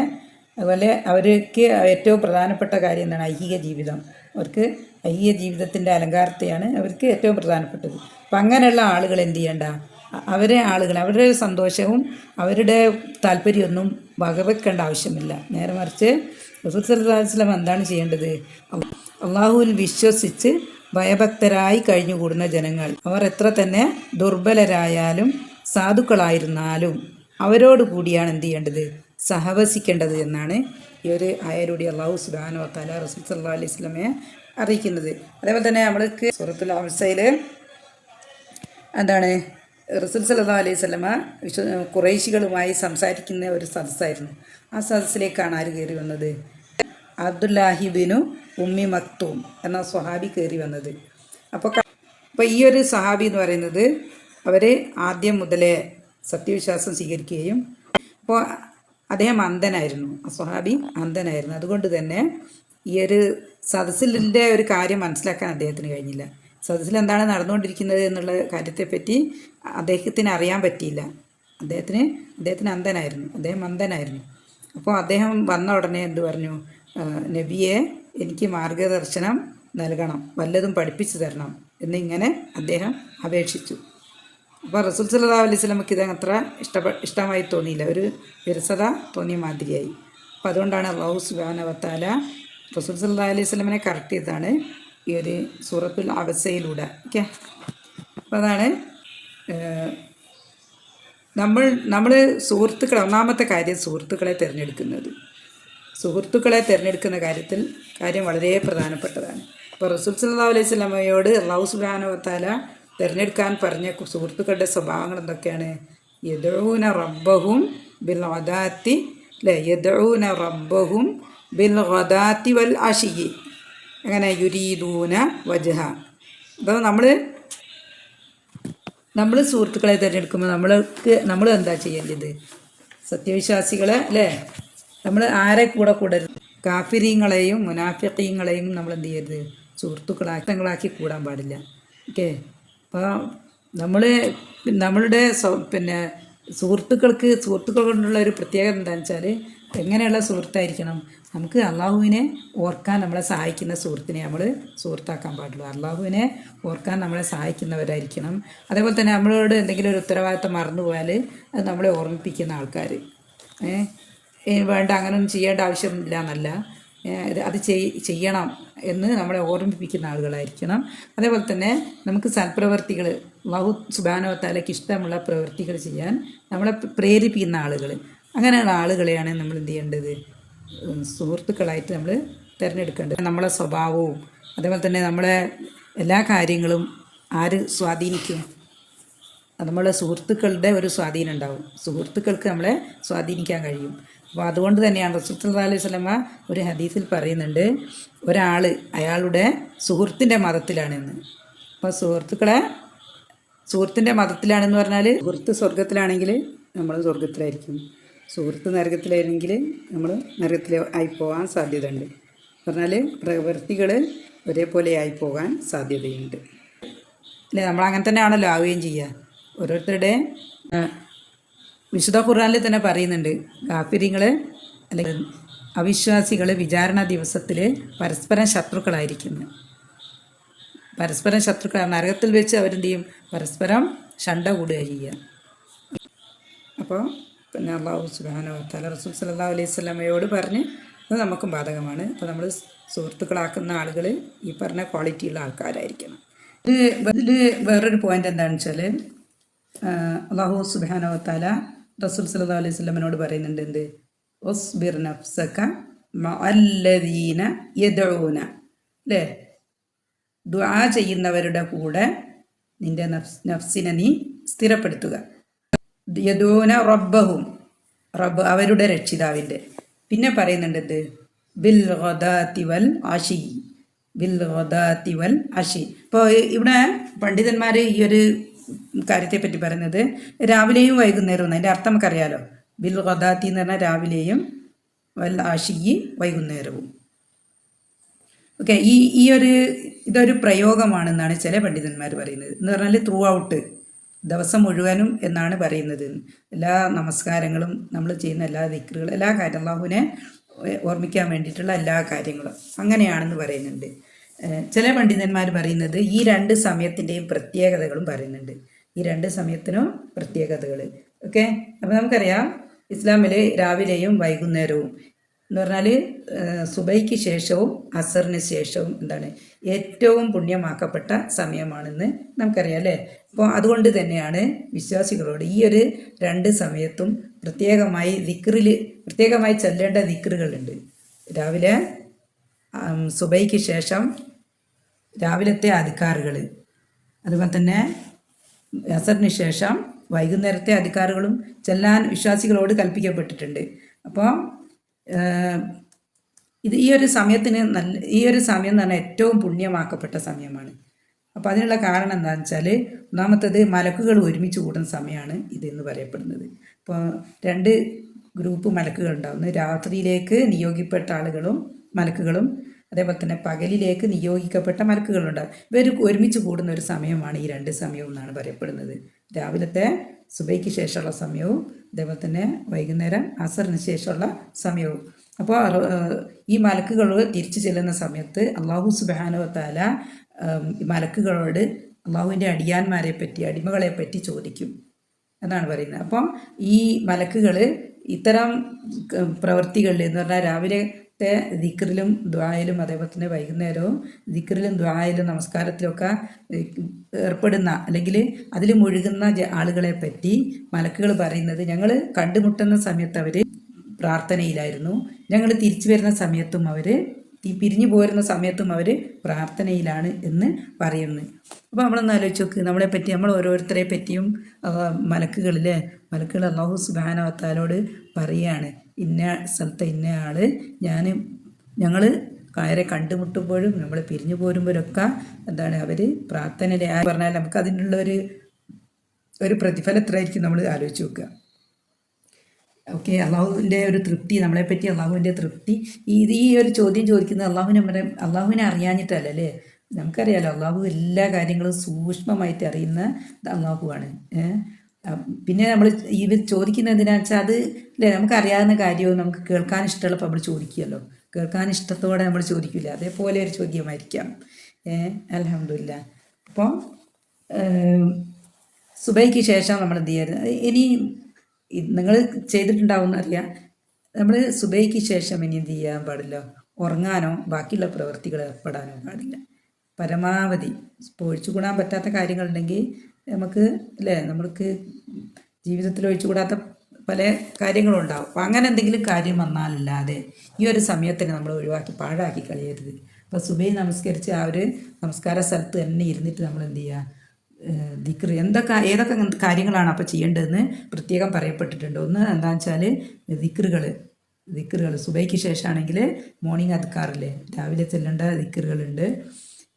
അതുപോലെ അവർക്ക് ഏറ്റവും പ്രധാനപ്പെട്ട കാര്യം എന്താണ്? ഐഹിക ജീവിതം. അവർക്ക് ഐഹിക ജീവിതത്തിൻ്റെ അലങ്കാരത്തെയാണ് അവർക്ക് ഏറ്റവും പ്രധാനപ്പെട്ടത്. അപ്പം അങ്ങനെയുള്ള ആളുകൾ എന്ത് ചെയ്യേണ്ട? അവരുടെ സന്തോഷവും അവരുടെ താല്പര്യമൊന്നും വകവെക്കേണ്ട ആവശ്യമില്ല. നേരെ മറിച്ച് റസൂൽ സല്ലല്ലാഹു അലൈഹി വസല്ലം എന്താണ് ചെയ്യേണ്ടത്? അള്ളാഹുവിൽ വിശ്വസിച്ച് ഭയഭക്തരായി കഴിഞ്ഞുകൂടുന്ന ജനങ്ങൾ, അവർ എത്ര തന്നെ ദുർബലരായാലും സാധുക്കളായിരുന്നാലും അവരോട് കൂടിയാണ് എന്ത് ചെയ്യേണ്ടത്? സഹവസിക്കേണ്ടത് എന്നാണ് ഈ ഒരു ആയയിലൂടെ അല്ലാഹു സുബ്ഹാനഹു വ തആല റസൂൽ സല്ലല്ലാഹു അലൈഹി വസല്ലമയെ അറിയിക്കുന്നത്. അതേപോലെ തന്നെ നമ്മൾക്ക് സൂറത്തുൽ ഹംസയിൽ എന്താണ് റസൂൽ സല്ലല്ലാഹു അലൈഹി വസല്ലമ ഖുറൈശികളുമായി സംസാരിക്കുന്ന ഒരു സദസ്സായിരുന്നു. ആ സദസ്സിലേക്കാണ് ആര് കയറി വന്നത്? അബ്ദുല്ലാഹി ബിനു ഉമ്മി മക്തൂം എന്ന സ്വഹാബി കയറി വന്നത്. അപ്പോൾ ഈ ഒരു സ്വഹാബി എന്ന് പറയുന്നത് അവർ ആദ്യം മുതലേ സത്യവിശ്വാസം സ്വീകരിക്കുകയും. അപ്പോൾ അദ്ദേഹം അന്ധനായിരുന്നു, സ്വഹാബി അന്ധനായിരുന്നു. അതുകൊണ്ട് തന്നെ ഈ ഒരു സദസ്സിൻ്റെ ഒരു കാര്യം മനസ്സിലാക്കാൻ അദ്ദേഹത്തിന് കഴിഞ്ഞില്ല. സദസ്സിൽ എന്താണ് നടന്നുകൊണ്ടിരിക്കുന്നത് എന്നുള്ള കാര്യത്തെപ്പറ്റി അദ്ദേഹത്തിന് അറിയാൻ പറ്റിയില്ല. അദ്ദേഹത്തിന് അന്ധനായിരുന്നു, അദ്ദേഹം അന്ധനായിരുന്നു. അപ്പോൾ അദ്ദേഹം വന്ന ഉടനെ എന്ത് പറഞ്ഞു? നബിയെ, എനിക്ക് മാർഗദർശനം നൽകണം, വല്ലതും പഠിപ്പിച്ചു തരണം എന്നിങ്ങനെ അദ്ദേഹം അപേക്ഷിച്ചു. അപ്പോൾ റസൂൽ സല്ലല്ലാഹു അലൈഹി വസല്ലമക്ക് ഇത് അത്ര ഇഷ്ടമായി തോന്നിയില്ല, ഒരു വിരസത തോന്നിയ മാതിരിയായി. അപ്പോൾ അതുകൊണ്ടാണ് അല്ലാഹു സുബ്ഹാനഹു വ തആല റസൂൽ സല്ലല്ലാഹു അലൈഹി വസല്ലമനെ കറക്റ്റ് ചെയ്താണ് ഈ ഒരു സൂറത്തുൽ അബസയിലൂടെ. ഓക്കെ, അപ്പോൾ അതാണ് നമ്മൾ സുഹൃത്തുക്കളെ, ഒന്നാമത്തെ കാര്യം സുഹൃത്തുക്കളെ തിരഞ്ഞെടുക്കുന്നത്. സുഹൃത്തുക്കളെ തിരഞ്ഞെടുക്കുന്ന കാര്യം വളരെ പ്രധാനപ്പെട്ടതാണ്. അപ്പോൾ റസൂൽ സല്ലല്ലാഹു അലൈഹി വസല്ലമയോട് അല്ലാഹു സുബ്ഹാനഹു വ തആല തിരഞ്ഞെടുക്കാൻ പറഞ്ഞ സുഹൃത്തുക്കളുടെ സ്വഭാവങ്ങൾ എന്തൊക്കെയാണ്? യദ്ഊന റബ്ബഹും ബിൽ ഗദാത്തി, അല്ലേ? യദ്ഊന റബ്ബഹും ബിൽ ഗദാത്തി വൽ അശിയി, അങ്ങനെ യുരീദൂന വജ്ഹ. അപ്പോൾ നമ്മൾ സുഹൃത്തുക്കളെ തിരഞ്ഞെടുക്കുമ്പോൾ നമ്മൾ എന്താ ചെയ്യേണ്ടത്? സത്യവിശ്വാസികളെ, അല്ലേ? നമ്മൾ ആരെ കൂടരുത്? കാഫിരീങ്ങളെയും മുനാഫിഖീങ്ങളെയും നമ്മൾ എന്ത് ചെയ്യരുത്? സുഹൃത്തുക്കളാക്കി കൂടാൻ പാടില്ല. ഓക്കെ, അപ്പോൾ നമ്മളുടെ സുഹൃത്തുക്കൾ കൊണ്ടുള്ള ഒരു പ്രത്യേകത എന്താണെന്ന് വെച്ചാൽ, എങ്ങനെയുള്ള സുഹൃത്തായിരിക്കണം? നമുക്ക് അള്ളാഹുവിനെ ഓർക്കാൻ നമ്മളെ സഹായിക്കുന്ന സുഹൃത്തിനെ നമ്മൾ സുഹൃത്താക്കാൻ പാടുള്ളൂ. അള്ളാഹുവിനെ ഓർക്കാൻ നമ്മളെ സഹായിക്കുന്നവരായിരിക്കണം. അതേപോലെ തന്നെ നമ്മളോട് എന്തെങ്കിലും ഒരു ഉത്തരവാദിത്തം മറന്നുപോയാൽ അത് നമ്മളെ ഓർമ്മിപ്പിക്കുന്ന ആൾക്കാർ. വേണ്ട, അങ്ങനെയൊന്നും ചെയ്യേണ്ട ആവശ്യമില്ല എന്നല്ല, അത് ചെയ്യണം എന്ന് നമ്മളെ ഓർമ്മിപ്പിക്കുന്ന ആളുകളായിരിക്കണം. അതേപോലെ തന്നെ നമുക്ക് സൽപ്രവർത്തികൾ, അല്ലാഹു സുബ്ഹാനഹു വ തആലയ്ക്ക് ഇഷ്ടമുള്ള പ്രവൃത്തികൾ ചെയ്യാൻ നമ്മളെ പ്രേരിപ്പിക്കുന്ന ആളുകൾ, അങ്ങനെയുള്ള ആളുകളെയാണ് നമ്മൾ എന്ത് ചെയ്യേണ്ടത്? സുഹൃത്തുക്കളായിട്ട് നമ്മൾ തിരഞ്ഞെടുക്കേണ്ടത്. നമ്മളെ സ്വഭാവവും അതേപോലെ തന്നെ നമ്മളെ എല്ലാ കാര്യങ്ങളും ആര് സ്വാധീനിക്കും? നമ്മളെ സുഹൃത്തുക്കളുടെ ഒരു സ്വാധീനം ഉണ്ടാവും. സുഹൃത്തുക്കൾക്ക് നമ്മളെ സ്വാധീനിക്കാൻ കഴിയും. അപ്പോൾ അതുകൊണ്ട് തന്നെയാണ് റസൂൽ സല്ലല്ലാഹു അലൈഹി വസല്ലമ ഒരു ഹദീസിൽ പറയുന്നുണ്ട്, ഒരാൾ അയാളുടെ സുഹൃത്തിൻ്റെ മതത്തിലാണെന്ന്. അപ്പോൾ സുഹൃത്തിൻ്റെ മതത്തിലാണെന്ന് പറഞ്ഞാൽ, സുഹൃത്ത് സ്വർഗത്തിലാണെങ്കിൽ നമ്മൾ സ്വർഗത്തിലായിരിക്കും, സുഹൃത്ത് നരകത്തിലായിരുന്നെങ്കിൽ നമ്മൾ നരകത്തിലായി പോകാൻ സാധ്യതയുണ്ട്. പറഞ്ഞാൽ പ്രവൃത്തികൾ ഒരേപോലെ ആയി പോകാൻ സാധ്യതയുണ്ട്, അല്ലേ? നമ്മളങ്ങനെ തന്നെ ആണല്ലോ ആവുകയും ചെയ്യുക. ഓരോരുത്തരുടെ വിശുദ്ധ ഖുർആനിൽ തന്നെ പറയുന്നുണ്ട്, കാഫിരിങ്ങൾ അല്ലെങ്കിൽ അവിശ്വാസികൾ വിചാരണ ദിവസത്തിൽ പരസ്പരം ശത്രുക്കളായിരിക്കുന്നു. പരസ്പരം ശത്രുക്കളാണ്. നരകത്തിൽ വെച്ച് അവരെന്ത് ചെയ്യും? പരസ്പരം ശണ്ട കൂടുക ചെയ്യുക. അപ്പോൾ പിന്നെ അല്ലാഹു സുബ്ഹാനഹു വ തആല റസൂൽ സല്ലല്ലാഹു അലൈഹി വസല്ലമയോട് പറഞ്ഞ് അത് നമുക്കും ബാധകമാണ്. അപ്പോൾ നമ്മൾ സുഹൃത്തുക്കളാക്കുന്ന ആളുകൾ ഈ പറഞ്ഞ ക്വാളിറ്റിയുള്ള ആൾക്കാരായിരിക്കണം. ഇതിൽ വേറൊരു പോയിൻ്റ് എന്താണെന്ന് വെച്ചാൽ, അല്ലാഹു സുബ്ഹാനഹു വ തആല റസൂൽ സല്ലല്ലാഹു അലൈഹി വസല്ലമയോട് പറയുന്നുണ്ട്, എന്ത്? ഉസ്ബിർ നഫ്സക മഅല്ലദീന യദ്ഊന, അല്ലേ? ദുആ ചെയ്യുന്നവരുടെ കൂടെ നിൻ്റെ നഫ്സിനെ നീ സ്ഥിരപ്പെടുത്തുക. യദൂന റബ്ബഹും, റബ്ബ് അവരുടെ രക്ഷിതാവിൻ്റെ. പിന്നെ പറയുന്നുണ്ട് ബിൽ ഗദാതി വൽ അശി, ബിൽ ഗദാതി വൽ അശി. ഇപ്പോൾ ഇവിടെ പണ്ഡിതന്മാർ ഈ ഒരു കാര്യത്തെപ്പറ്റി പറയുന്നത് രാവിലെയും വൈകുന്നേരവും. അതിൻ്റെ അർത്ഥം നമുക്കറിയാലോ. ബിൽ ഗദാത്തി എന്ന് പറഞ്ഞാൽ രാവിലെയും, വൽ അശി വൈകുന്നേരവും. ഓക്കെ, ഇതൊരു പ്രയോഗമാണെന്നാണ് ചില പണ്ഡിതന്മാർ പറയുന്നത്. എന്ന് പറഞ്ഞാൽ ത്രൂ ഔട്ട്, ദിവസം മുഴുവനും എന്നാണ് പറയുന്നത്. എല്ലാ നമസ്കാരങ്ങളും നമ്മൾ ചെയ്യുന്ന എല്ലാ ദിക്റുകളും, എല്ലാ കാര്യം അല്ലാഹുവിനെ ഓർമ്മിക്കാൻ വേണ്ടിയിട്ടുള്ള എല്ലാ കാര്യങ്ങളും അങ്ങനെയാണെന്ന് പറയുന്നുണ്ട്. ചില പണ്ഡിതന്മാർ പറയുന്നത് ഈ രണ്ട് സമയത്തിൻ്റെയും പ്രത്യേകതകളും പറയുന്നുണ്ട്. ഈ രണ്ട് സമയത്തിനും പ്രത്യേകതകൾ. ഓക്കെ, അപ്പോൾ നമുക്കറിയാം ഇസ്ലാമിൽ രാവിലെയും വൈകുന്നേരവും എന്ന് പറഞ്ഞാൽ സുബൈക്ക് ശേഷവും അസറിന് ശേഷവും എന്താണ് ഏറ്റവും പുണ്യമാക്കപ്പെട്ട സമയമാണെന്ന് നമുക്കറിയാം, അല്ലേ? അപ്പോൾ അതുകൊണ്ട് തന്നെയാണ് വിശ്വാസികളോട് ഈ ഒരു രണ്ട് സമയത്തും പ്രത്യേകമായി ചൊല്ലേണ്ട ദിക്റുകളുണ്ട്. രാവിലെ സുബൈക്ക് ശേഷം രാവിലത്തെ അധികാറുകൾ, അതുപോലെ തന്നെ അസറിന് ശേഷം വൈകുന്നേരത്തെ അധികാറുകളും ചെല്ലാൻ വിശ്വാസികളോട് കൽപ്പിക്കപ്പെട്ടിട്ടുണ്ട്. അപ്പോൾ ഈ ഒരു സമയം എന്ന് പറഞ്ഞാൽ ഏറ്റവും പുണ്യമാക്കപ്പെട്ട സമയമാണ്. അപ്പോൾ അതിനുള്ള കാരണം എന്താണെന്ന് വെച്ചാൽ ഒന്നാമത്തത് മലക്കുകൾ ഒരുമിച്ച് കൂടുന്ന സമയമാണ് ഇതെന്ന് പറയപ്പെടുന്നത്. ഇപ്പോൾ 2 ഗ്രൂപ്പ് മലക്കുകൾ ഉണ്ടാവും. ഒന്ന് രാത്രിയിലേക്ക് നിയോഗിക്കപ്പെട്ട ആളുകളും മലക്കുകളും, അതേപോലെ തന്നെ പകലിലേക്ക് നിയോഗിക്കപ്പെട്ട മലക്കുകളുണ്ടാവും. ഇവർ ഒരുമിച്ച് കൂടുന്ന ഒരു സമയമാണ് ഈ 2 സമയവും എന്നാണ് പറയപ്പെടുന്നത്. രാവിലത്തെ സുബൈക്ക് ശേഷമുള്ള സമയവും അതേപോലെ തന്നെ വൈകുന്നേരം അസറിന് ശേഷമുള്ള സമയവും. അപ്പോൾ ഈ മലക്കുകൾ തിരിച്ചു ചെല്ലുന്ന സമയത്ത് അള്ളാഹു സുബ്ഹാനഹു വ തആല മലക്കുകളോട് അള്ളാഹുവിൻ്റെ അടിയാന്മാരെ പറ്റി, അടിമകളെ പറ്റി ചോദിക്കും എന്നാണ് പറയുന്നത്. അപ്പം ഈ മലക്കുകൾ ഇത്തരം പ്രവൃത്തികളിൽ എന്ന് പറഞ്ഞാൽ രാവിലത്തെ ദിക്റിലും ദുആയിലും അതേപോലെ തന്നെ വൈകുന്നേരവും ദിക്റിലും ദുആയിലും നമസ്കാരത്തിലൊക്കെ ഏർപ്പെടുന്ന അല്ലെങ്കിൽ അതിൽ മുഴുകുന്ന ആളുകളെ പറ്റി മലക്കുകൾ പറയുന്നത്, ഞങ്ങൾ കണ്ടുമുട്ടുന്ന സമയത്ത് അവർ പ്രാർത്ഥനയിലായിരുന്നു, ഞങ്ങൾ തിരിച്ചു വരുന്ന സമയത്തും അവർ പിരിഞ്ഞു പോരുന്ന സമയത്തും അവർ പ്രാർത്ഥനയിലാണ് എന്ന് പറയുന്നു. അപ്പോൾ നമ്മളൊന്ന് ആലോചിച്ച് നോക്ക്, നമ്മളെപ്പറ്റി നമ്മൾ ഓരോരുത്തരെ പറ്റിയും മലക്കുകൾ അല്ലാഹു സുബ്ഹാനഹു വ തആലയോട് പറയുകയാണ്, ഇന്ന സ്ഥലത്തെ ഇന്ന ആൾ ഞങ്ങൾ കായരെ കണ്ടുമുട്ടുമ്പോഴും നമ്മൾ പിരിഞ്ഞു പോരുമ്പോഴൊക്കെ എന്താണ് അവർ പ്രാർത്ഥനയിലായി പറഞ്ഞാൽ നമുക്ക് അതിനുള്ള ഒരു പ്രതിഫലം എത്രയായിരിക്കും നമ്മൾ ആലോചിച്ച് നോക്കുക. ഓക്കെ, അള്ളാഹുവിൻ്റെ ഒരു തൃപ്തി, നമ്മളെപ്പറ്റി അള്ളാഹുവിൻ്റെ തൃപ്തി. ഈ ഒരു ചോദ്യം ചോദിക്കുന്നത് അള്ളാഹുവിനെ അറിയാഞ്ഞിട്ടല്ലേ. നമുക്കറിയാലോ അള്ളാഹു എല്ലാ കാര്യങ്ങളും സൂക്ഷ്മമായിട്ട് അറിയുന്ന അള്ളാഹുവാണ്. പിന്നെ നമ്മൾ ചോദിക്കുന്നത് എന്തിനാണെന്ന് വെച്ചാൽ അത് അല്ലേ, നമുക്കറിയാവുന്ന കാര്യവും നമുക്ക് കേൾക്കാൻ ഇഷ്ടമുള്ളപ്പോൾ നമ്മൾ ചോദിക്കുമല്ലോ. കേൾക്കാൻ ഇഷ്ടത്തോടെ നമ്മൾ ചോദിക്കില്ല, അതേപോലെ ഒരു ചോദ്യമായിരിക്കാം. അൽഹംദുലില്ലാ. അപ്പോൾ സുബൈക്ക് ശേഷം നമ്മൾ എന്ത് ചെയ്യരുത്, ഇനി നിങ്ങൾ ചെയ്തിട്ടുണ്ടാവും അറിയാം, നമ്മൾ സുബൈക്ക് ശേഷം ഇനി എന്ത് ചെയ്യാൻ പാടില്ല, ഉറങ്ങാനോ ബാക്കിയുള്ള പ്രവൃത്തികൾ ഏർപ്പെടാനോ പാടില്ല. പരമാവധി ഇപ്പോൾ ഒഴിച്ചുകൂടാൻ പറ്റാത്ത കാര്യങ്ങളുണ്ടെങ്കിൽ നമുക്ക് അല്ലേ, നമ്മൾക്ക് ജീവിതത്തിൽ ഒഴിച്ചുകൂടാത്ത പല കാര്യങ്ങളും ഉണ്ടാവും. അപ്പോൾ അങ്ങനെ എന്തെങ്കിലും കാര്യം വന്നാലല്ലാതെ ഈ ഒരു സമയത്തിന് നമ്മൾ ഒഴിവാക്കി പാഴാക്കി കളയരുത്. അപ്പോൾ സുബൈ നമസ്കരിച്ച് ആ ഒരു നമസ്കാര സ്ഥലത്ത് തന്നെ ഇരുന്നിട്ട് നമ്മൾ എന്ത് ചെയ്യുക, ദിക്ർ ഏതൊക്കെ കാര്യങ്ങളാണ് അപ്പോൾ ചെയ്യേണ്ടതെന്ന് പ്രത്യേകം പറയപ്പെട്ടിട്ടുണ്ട്. ഒന്ന് എന്താണെന്ന് വെച്ചാൽ ദിക്റുകൾ സുബൈക്ക് ശേഷമാണെങ്കിൽ മോർണിംഗ് അദ്കാറില്ലേ, രാവിലെ ചെല്ലേണ്ട ദിക്റുകളുണ്ട്.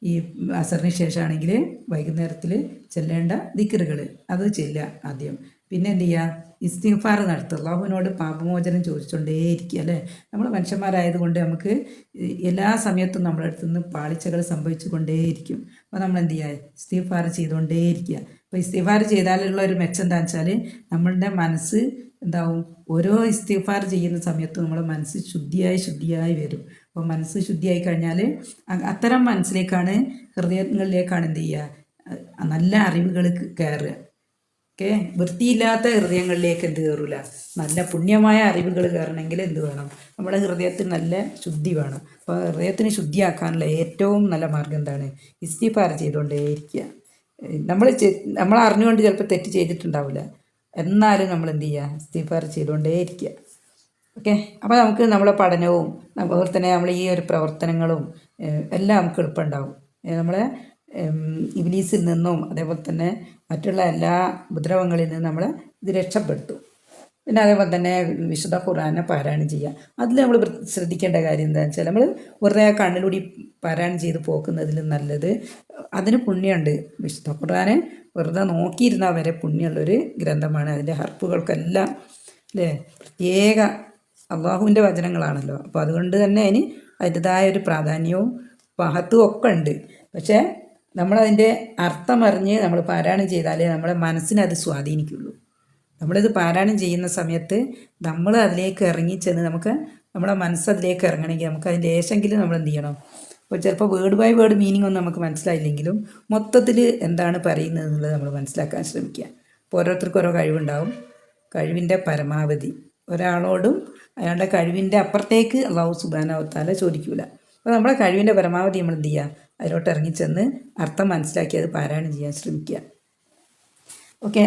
ഈ അസറിന് ശേഷമാണെങ്കിൽ വൈകുന്നേരത്തിൽ ചെല്ലേണ്ട ദിക്റുകൾ അത് ചെല്ലുക ആദ്യം. പിന്നെ എന്ത് ചെയ്യുക, ഇസ്തിഗ്ഫാർ നടത്തുക, അല്ലാഹുവിനോട് പാപമോചനം ചോദിച്ചുകൊണ്ടേയിരിക്കുക അല്ലേ. നമ്മൾ മനുഷ്യന്മാരായതുകൊണ്ട് നമുക്ക് എല്ലാ സമയത്തും നമ്മുടെ അടുത്ത് നിന്ന് പാളിച്ചകൾ സംഭവിച്ചു കൊണ്ടേയിരിക്കും. അപ്പോൾ നമ്മൾ എന്ത് ചെയ്യുക, ഇസ്തിഗ്ഫാർ ചെയ്തുകൊണ്ടേയിരിക്കുക. അപ്പോൾ ഇസ്തിഗ്ഫാർ ചെയ്താലുള്ള ഒരു മെച്ചം എന്താണെന്ന് വെച്ചാൽ നമ്മളുടെ മനസ്സ് എന്താവും, ഓരോ ഇസ്തിഗ്ഫാർ ചെയ്യുന്ന സമയത്തും നമ്മുടെ മനസ്സ് ശുദ്ധിയായി വരും. അപ്പോൾ മനസ്സ് ശുദ്ധിയായി കഴിഞ്ഞാൽ അത്തരം മനസ്സിലേക്കാണ്, ഹൃദയങ്ങളിലേക്കാണ് എന്ത് ചെയ്യുക, നല്ല അറിവുകൾ കയറുക. ഓക്കെ, വൃത്തിയില്ലാത്ത ഹൃദയങ്ങളിലേക്ക് എന്ത് കയറില്ല, നല്ല പുണ്യമായ അറിവുകൾ കയറണമെങ്കിൽ എന്ത് വേണം, നമ്മുടെ ഹൃദയത്തിന് നല്ല ശുദ്ധി വേണം. അപ്പോൾ ഹൃദയത്തിന് ശുദ്ധിയാക്കാനുള്ള ഏറ്റവും നല്ല മാർഗ്ഗം എന്താണ്, ഇസ്തിഗ്ഫാർ ചെയ്തുകൊണ്ടേയിരിക്കുക. നമ്മൾ അറിഞ്ഞുകൊണ്ട് ചിലപ്പോൾ തെറ്റ് ചെയ്തിട്ടുണ്ടാവില്ല, എന്നാലും നമ്മൾ എന്ത് ചെയ്യുക, ഇസ്തിഗ്ഫാർ ചെയ്തുകൊണ്ടേയിരിക്കുക. ഓക്കെ, അപ്പോൾ നമുക്ക് നമ്മളെ പഠനവും അതുപോലെ തന്നെ നമ്മൾ ഈ ഒരു പ്രവർത്തനങ്ങളും എല്ലാം നമുക്ക് എളുപ്പമുണ്ടാവും. നമ്മളെ ഇബ്ലീസിൽ നിന്നും അതേപോലെ തന്നെ മറ്റുള്ള എല്ലാ ഉപദ്രവങ്ങളിൽ നിന്നും നമ്മൾ ഇത് രക്ഷപ്പെട്ടു. പിന്നെ അതേപോലെ തന്നെ വിശുദ്ധ ഖുർആനെ പാരായണം ചെയ്യുക. അതിൽ നമ്മൾ ശ്രദ്ധിക്കേണ്ട കാര്യം എന്താണെന്ന് വെച്ചാൽ, നമ്മൾ വെറുതെ കണ്ണിലൂടെ പാരായണം ചെയ്ത് പോക്കുന്നതിലും നല്ലത്, അതിന് പുണ്യമുണ്ട്. വിശുദ്ധ ഖുർആനെ വെറുതെ നോക്കിയിരുന്നാൽ വരെ പുണ്യമുള്ളൊരു ഗ്രന്ഥമാണ്. അതിൻ്റെ ഹർഫുകൾക്കെല്ലാം അല്ലേ പ്രത്യേക അള്ളാഹുവിൻ്റെ വചനങ്ങളാണല്ലോ. അപ്പോൾ അതുകൊണ്ട് തന്നെ അതിന് അതിൻ്റെതായ ഒരു പ്രാധാന്യവും മഹത്വവും ഒക്കെ ഉണ്ട്. പക്ഷേ നമ്മളതിൻ്റെ അർത്ഥമറിഞ്ഞ് നമ്മൾ പാരായണം ചെയ്താലേ നമ്മുടെ മനസ്സിനെ അത് സ്വാധീനിക്കുള്ളൂ. നമ്മളിത് പാരായണം ചെയ്യുന്ന സമയത്ത് നമ്മൾ അതിലേക്ക് ഇറങ്ങിച്ചെന്ന് നമ്മുടെ മനസ്സതിലേക്ക് ഇറങ്ങണമെങ്കിൽ നമുക്ക് അതിൻ്റെ ലേശെങ്കിലും നമ്മൾ എന്ത് ചെയ്യണം. അപ്പോൾ ചിലപ്പോൾ വേർഡ് ബൈ വേർഡ് മീനിങ് ഒന്നും നമുക്ക് മനസ്സിലായില്ലെങ്കിലും മൊത്തത്തിൽ എന്താണ് പറയുന്നത് എന്നുള്ളത് നമ്മൾ മനസ്സിലാക്കാൻ ശ്രമിക്കുക. അപ്പോൾ ഓരോരുത്തർക്കും ഓരോ കഴിവുണ്ടാവും. കഴിവിൻ്റെ പരമാവധി ഒരാളോടും അയാളുടെ കഴിവിൻ്റെ അപ്പുറത്തേക്ക് അല്ലാഹു സുബ്ഹാനഹു വ തആല ചോദിക്കൂല. അപ്പോൾ നമ്മുടെ കഴിവിൻ്റെ പരമാവധി നമ്മൾ എന്ത് ചെയ്യുക, അതിലോട്ട് ഇറങ്ങിച്ചെന്ന് അർത്ഥം മനസ്സിലാക്കി അത് പാരായണം ചെയ്യാൻ ശ്രമിക്കുക. ഓക്കെ,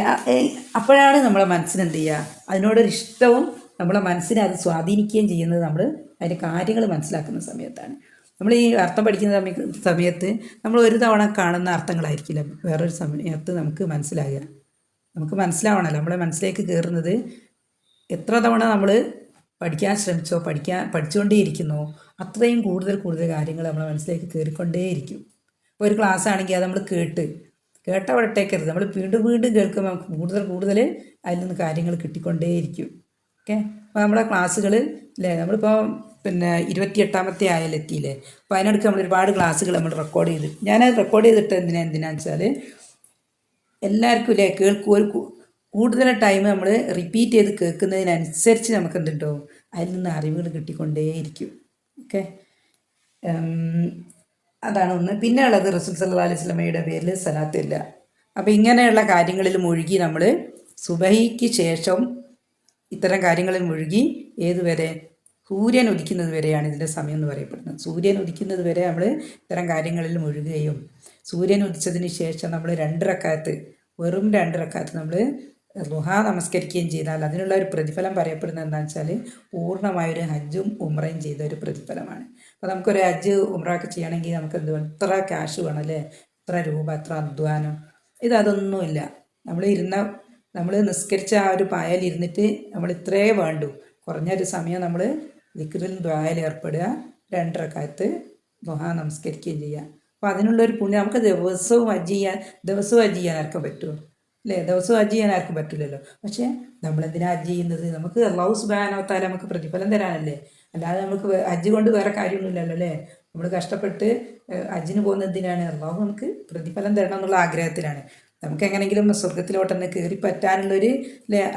അപ്പോഴാണ് നമ്മളെ മനസ്സിന് എന്ത് ചെയ്യുക, അതിനോടൊരു ഇഷ്ടവും നമ്മളെ മനസ്സിനെ അത് സ്വാധീനിക്കുകയും ചെയ്യുന്നത് നമ്മൾ അതിൻ്റെ കാര്യങ്ങൾ മനസ്സിലാക്കുന്ന സമയത്താണ്. നമ്മൾ ഈ അർത്ഥം പഠിക്കുന്ന സമയത്ത് നമ്മൾ ഒരു തവണ കാണുന്ന അർത്ഥങ്ങളായിരിക്കില്ല വേറൊരു സമയത്ത് നമുക്ക് മനസ്സിലാവണമല്ലോ. നമ്മുടെ മനസ്സിലേക്ക് കയറുന്നത് എത്ര തവണ നമ്മൾ പഠിക്കാൻ ശ്രമിച്ചോ, പഠിച്ചുകൊണ്ടേയിരിക്കുന്നോ അത്രയും കൂടുതൽ കാര്യങ്ങൾ നമ്മളെ മനസ്സിലേക്ക് കയറിക്കൊണ്ടേയിരിക്കും. ഇപ്പോൾ ഒരു ക്ലാസ് ആണെങ്കിൽ അത് നമ്മൾ കേട്ട വിട്ടേക്കരുത്. നമ്മൾ വീണ്ടും വീണ്ടും കേൾക്കുമ്പോൾ നമുക്ക് കൂടുതൽ കൂടുതൽ അതിൽ നിന്ന് കാര്യങ്ങൾ കിട്ടിക്കൊണ്ടേയിരിക്കും. ഓക്കെ, അപ്പോൾ നമ്മുടെ ക്ലാസ്സുകൾ അല്ലേ, നമ്മളിപ്പോൾ പിന്നെ 28ാമത്തെ ആയാലെത്തിയില്ലേ. അപ്പോൾ അതിനടുക്ക് നമ്മൾ ഒരുപാട് ക്ലാസ്സുകൾ നമ്മൾ റെക്കോർഡ് ചെയ്ത്, ഞാനത് റെക്കോർഡ് ചെയ്തിട്ട് എന്തിനാണെന്ന് വെച്ചാൽ എല്ലാവർക്കും ഇല്ലേ ഒരു കൂടുതൽ ടൈം നമ്മൾ റിപ്പീറ്റ് ചെയ്ത് കേൾക്കുന്നതിനനുസരിച്ച് നമുക്ക് എന്തുണ്ടാവും, അതിൽ നിന്ന് അറിവുകൾ കിട്ടിക്കൊണ്ടേയിരിക്കും. ഓക്കെ, അതാണ് ഒന്ന്. പിന്നെ ഉള്ളത് റസൂൽ സല്ലല്ലാഹു അലൈഹി വസല്ലമയുടെ പേരിൽ സലാത്തില്ല. അപ്പോൾ ഇങ്ങനെയുള്ള കാര്യങ്ങളിൽ മുഴുകി നമ്മൾ സുബഹിക്ക് ശേഷം ഇത്തരം കാര്യങ്ങളിൽ മുഴുകി ഏതുവരെ, സൂര്യൻ ഉദിക്കുന്നത് വരെയാണ് ഇതിൻ്റെ സമയം എന്ന് പറയപ്പെടുന്നത്. സൂര്യൻ ഉദിക്കുന്നത് വരെ നമ്മൾ ഇത്തരം കാര്യങ്ങളിൽ മുഴുകുകയും സൂര്യൻ ഉദിച്ചതിന് ശേഷം നമ്മൾ 2 റക്അത്ത്, വെറും 2 റക്അത്ത് നമ്മൾ ളുഹാ നമസ്കരിക്കുകയും ചെയ്താൽ അതിനുള്ള ഒരു പ്രതിഫലം പറയപ്പെടുന്നത് എന്താണെന്ന് വെച്ചാൽ പൂർണ്ണമായൊരു ഹജ്ജും ഉംറയും ചെയ്ത ഒരു പ്രതിഫലമാണ്. അപ്പോൾ നമുക്കൊരു ഹജ്ജ് ഉംറയൊക്കെ ചെയ്യണമെങ്കിൽ നമുക്ക് എത്ര ക്യാഷ് വേണം അല്ലേ, എത്ര രൂപ, എത്ര അധ്വാനം. അതൊന്നുമില്ല. നമ്മൾ നിസ്കരിച്ച ആ ഒരു പായലിരുന്നിട്ട് നമ്മൾ ഇത്രേ വേണ്ടു, കുറഞ്ഞൊരു സമയം നമ്മൾ ദിക്റിൽ ദുആയിൽ ഏർപ്പെടുക, 2 റക്അത്ത് ളുഹാ നമസ്കരിക്കുകയും ചെയ്യുക. അപ്പോൾ അതിനുള്ളൊരു പുണ്യം നമുക്ക് ദിവസവും ഹജ്ജ് ചെയ്യാൻ ആർക്കും പറ്റുമോ അല്ലേ? ദിവസവും ഹജ്ജ് ചെയ്യാൻ ആർക്കും പറ്റില്ലല്ലോ. പക്ഷേ നമ്മളെന്തിനാ ഹജ്ജ് ചെയ്യുന്നത്? നമുക്ക് അല്ലാഹു സുബ്ഹാനഹു വ തആല നമുക്ക് പ്രതിഫലം തരാനല്ലേ, അല്ലാതെ നമുക്ക് ഹജ്ജ് കൊണ്ട് വേറെ കാര്യമൊന്നുമില്ലല്ലോ അല്ലേ. നമ്മൾ കഷ്ടപ്പെട്ട് ഹജ്ജിന് പോകുന്നത് എന്തിനാണ്? അല്ലാഹു നമുക്ക് പ്രതിഫലം തരണം എന്നുള്ള ആഗ്രഹത്തിലാണ്. നമുക്ക് എങ്ങനെയെങ്കിലും സ്വർഗത്തിലോട്ടൊന്ന് കയറി പറ്റാനുള്ളൊരു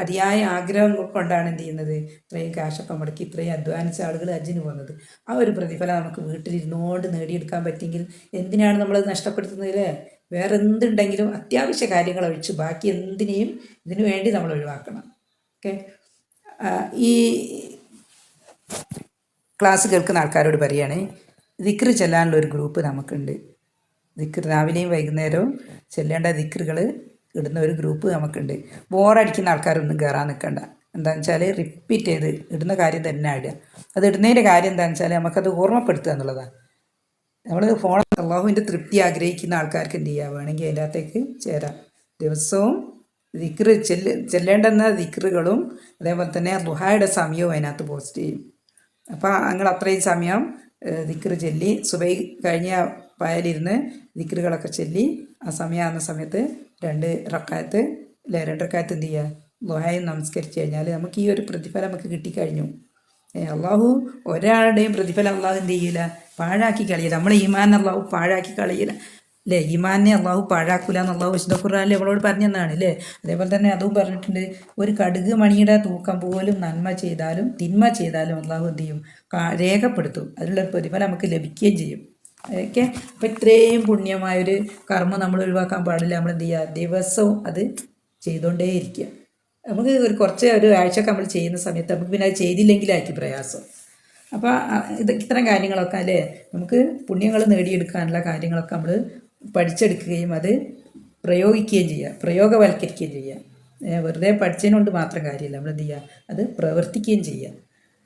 അതിയായ ആഗ്രഹം കൊണ്ടാണ് എന്ത് ചെയ്യുന്നത്, ഇത്രയും കാശൊക്കെ മുടക്കി ഇത്രയും അധ്വാനിച്ച ആളുകൾ ഹജ്ജിന് പോകുന്നത്. ആ ഒരു പ്രതിഫലം നമുക്ക് വീട്ടിലിരുന്നുകൊണ്ട് നേടിയെടുക്കാൻ പറ്റിയെങ്കിൽ എന്തിനാണ് നമ്മളത് നഷ്ടപ്പെടുത്തുന്നത് അല്ലേ? വേറെ എന്തുണ്ടെങ്കിലും അത്യാവശ്യ കാര്യങ്ങൾ ഒഴിച്ച് ബാക്കി എന്തിനേയും ഇതിനു വേണ്ടി നമ്മൾ ഒഴിവാക്കണം. ഓക്കെ, ഈ ക്ലാസ് കേൾക്കുന്ന ആൾക്കാരോട് പറയുകയാണ്, ദിക്ർ ചെല്ലാനുള്ള ഒരു ഗ്രൂപ്പ് നമുക്കുണ്ട്. ദിക്ർ രാവിലെയും വൈകുന്നേരവും ചെല്ലേണ്ട ദിക്റുകൾ ഇടുന്ന ഒരു ഗ്രൂപ്പ് നമുക്കുണ്ട്. ബോറടിക്കുന്ന ആൾക്കാരൊന്നും കയറാൻ നിൽക്കണ്ട. എന്താണെന്ന് വെച്ചാൽ റിപ്പീറ്റ് ചെയ്ത് ഇടുന്ന കാര്യം തന്നെ ഇടുക. അത് ഇടുന്നതിൻ്റെ കാര്യം എന്താണെന്ന് വെച്ചാൽ നമുക്കത് ഓർമ്മപ്പെടുത്തുക എന്നുള്ളതാണ്. നമ്മൾ ഫോൺ അള്ളാഹുവിൻ്റെ തൃപ്തി ആഗ്രഹിക്കുന്ന ആൾക്കാർക്ക് എന്ത് ചെയ്യുക, വേണമെങ്കിൽ അതിൻ്റെ അകത്തേക്ക് ചേരാം. ദിവസവും ദിക്ർ ചെല്ലേണ്ടുന്ന ദിക്റുകളും അതേപോലെ തന്നെ ളുഹായുടെ സമയവും അതിനകത്ത് പോസ്റ്റ് ചെയ്യും. അപ്പോൾ നിങ്ങൾ അത്രയും സമയം ദിക്ർ ചൊല്ലി സുബഹി കഴിഞ്ഞ പായലിരുന്ന് ദിക്റുകളൊക്കെ ചൊല്ലി ആ സമയമാകുന്ന സമയത്ത് 2 റക്അത്ത് അല്ലേ, 2 റക്അത്ത് എന്ത് ചെയ്യുക, ളുഹായും നമസ്കരിച്ച് കഴിഞ്ഞാൽ നമുക്ക് ഈ ഒരു പ്രതിഫലം നമുക്ക് കിട്ടിക്കഴിഞ്ഞു. അള്ളാഹു ഒരാളുടെയും പ്രതിഫലം അള്ളാഹു എന്ത് ചെയ്യില്ല, പാഴാക്കി കളയില്ല. നമ്മളെ ഈമാൻ അള്ളാഹു പാഴാക്കി കളയില്ല അല്ലേ. ഈമാനെ അള്ളാഹു പാഴാക്കൂല എന്ന് അള്ളാഹു വിശുദ്ധ ഖുർആനിൽ നമ്മളോട് പറഞ്ഞെന്നാണ് അല്ലേ. അതേപോലെ തന്നെ അതും പറഞ്ഞിട്ടുണ്ട്, ഒരു കടുക് മണിയുടെ തൂക്കം പോലും നന്മ ചെയ്താലും തിന്മ ചെയ്താലും അള്ളാഹു എന്ത് ചെയ്യും, രേഖപ്പെടുത്തും. അതിലുള്ളൊരു പ്രതിഫലം നമുക്ക് ലഭിക്കുകയും ചെയ്യും. ഓക്കെ, അപ്പം ഇത്രയും പുണ്യമായൊരു കർമ്മം നമ്മൾ ഒഴിവാക്കാൻ പാടില്ല. നമ്മൾ എന്ത് ചെയ്യുക, ദിവസവും അത് ചെയ്തുകൊണ്ടേയിരിക്കുക. നമുക്ക് കുറച്ച് ആഴ്ചയൊക്കെ നമ്മൾ ചെയ്യുന്ന സമയത്ത് നമുക്ക് പിന്നെ അത് ചെയ്തില്ലെങ്കിലായിരിക്കും പ്രയാസം. അപ്പോൾ ഇത്തരം കാര്യങ്ങളൊക്കെ അല്ലേ നമുക്ക് പുണ്യങ്ങൾ നേടിയെടുക്കാനുള്ള കാര്യങ്ങളൊക്കെ നമ്മൾ പഠിച്ചെടുക്കുകയും അത് പ്രയോഗിക്കുകയും ചെയ്യുക, പ്രയോഗവൽക്കരിക്കുകയും ചെയ്യുക. വെറുതെ പഠിച്ചതിനുകൊണ്ട് മാത്രം കാര്യമില്ല, നമ്മൾ എന്ത് ചെയ്യുക, അത് പ്രവർത്തിക്കുകയും ചെയ്യുക.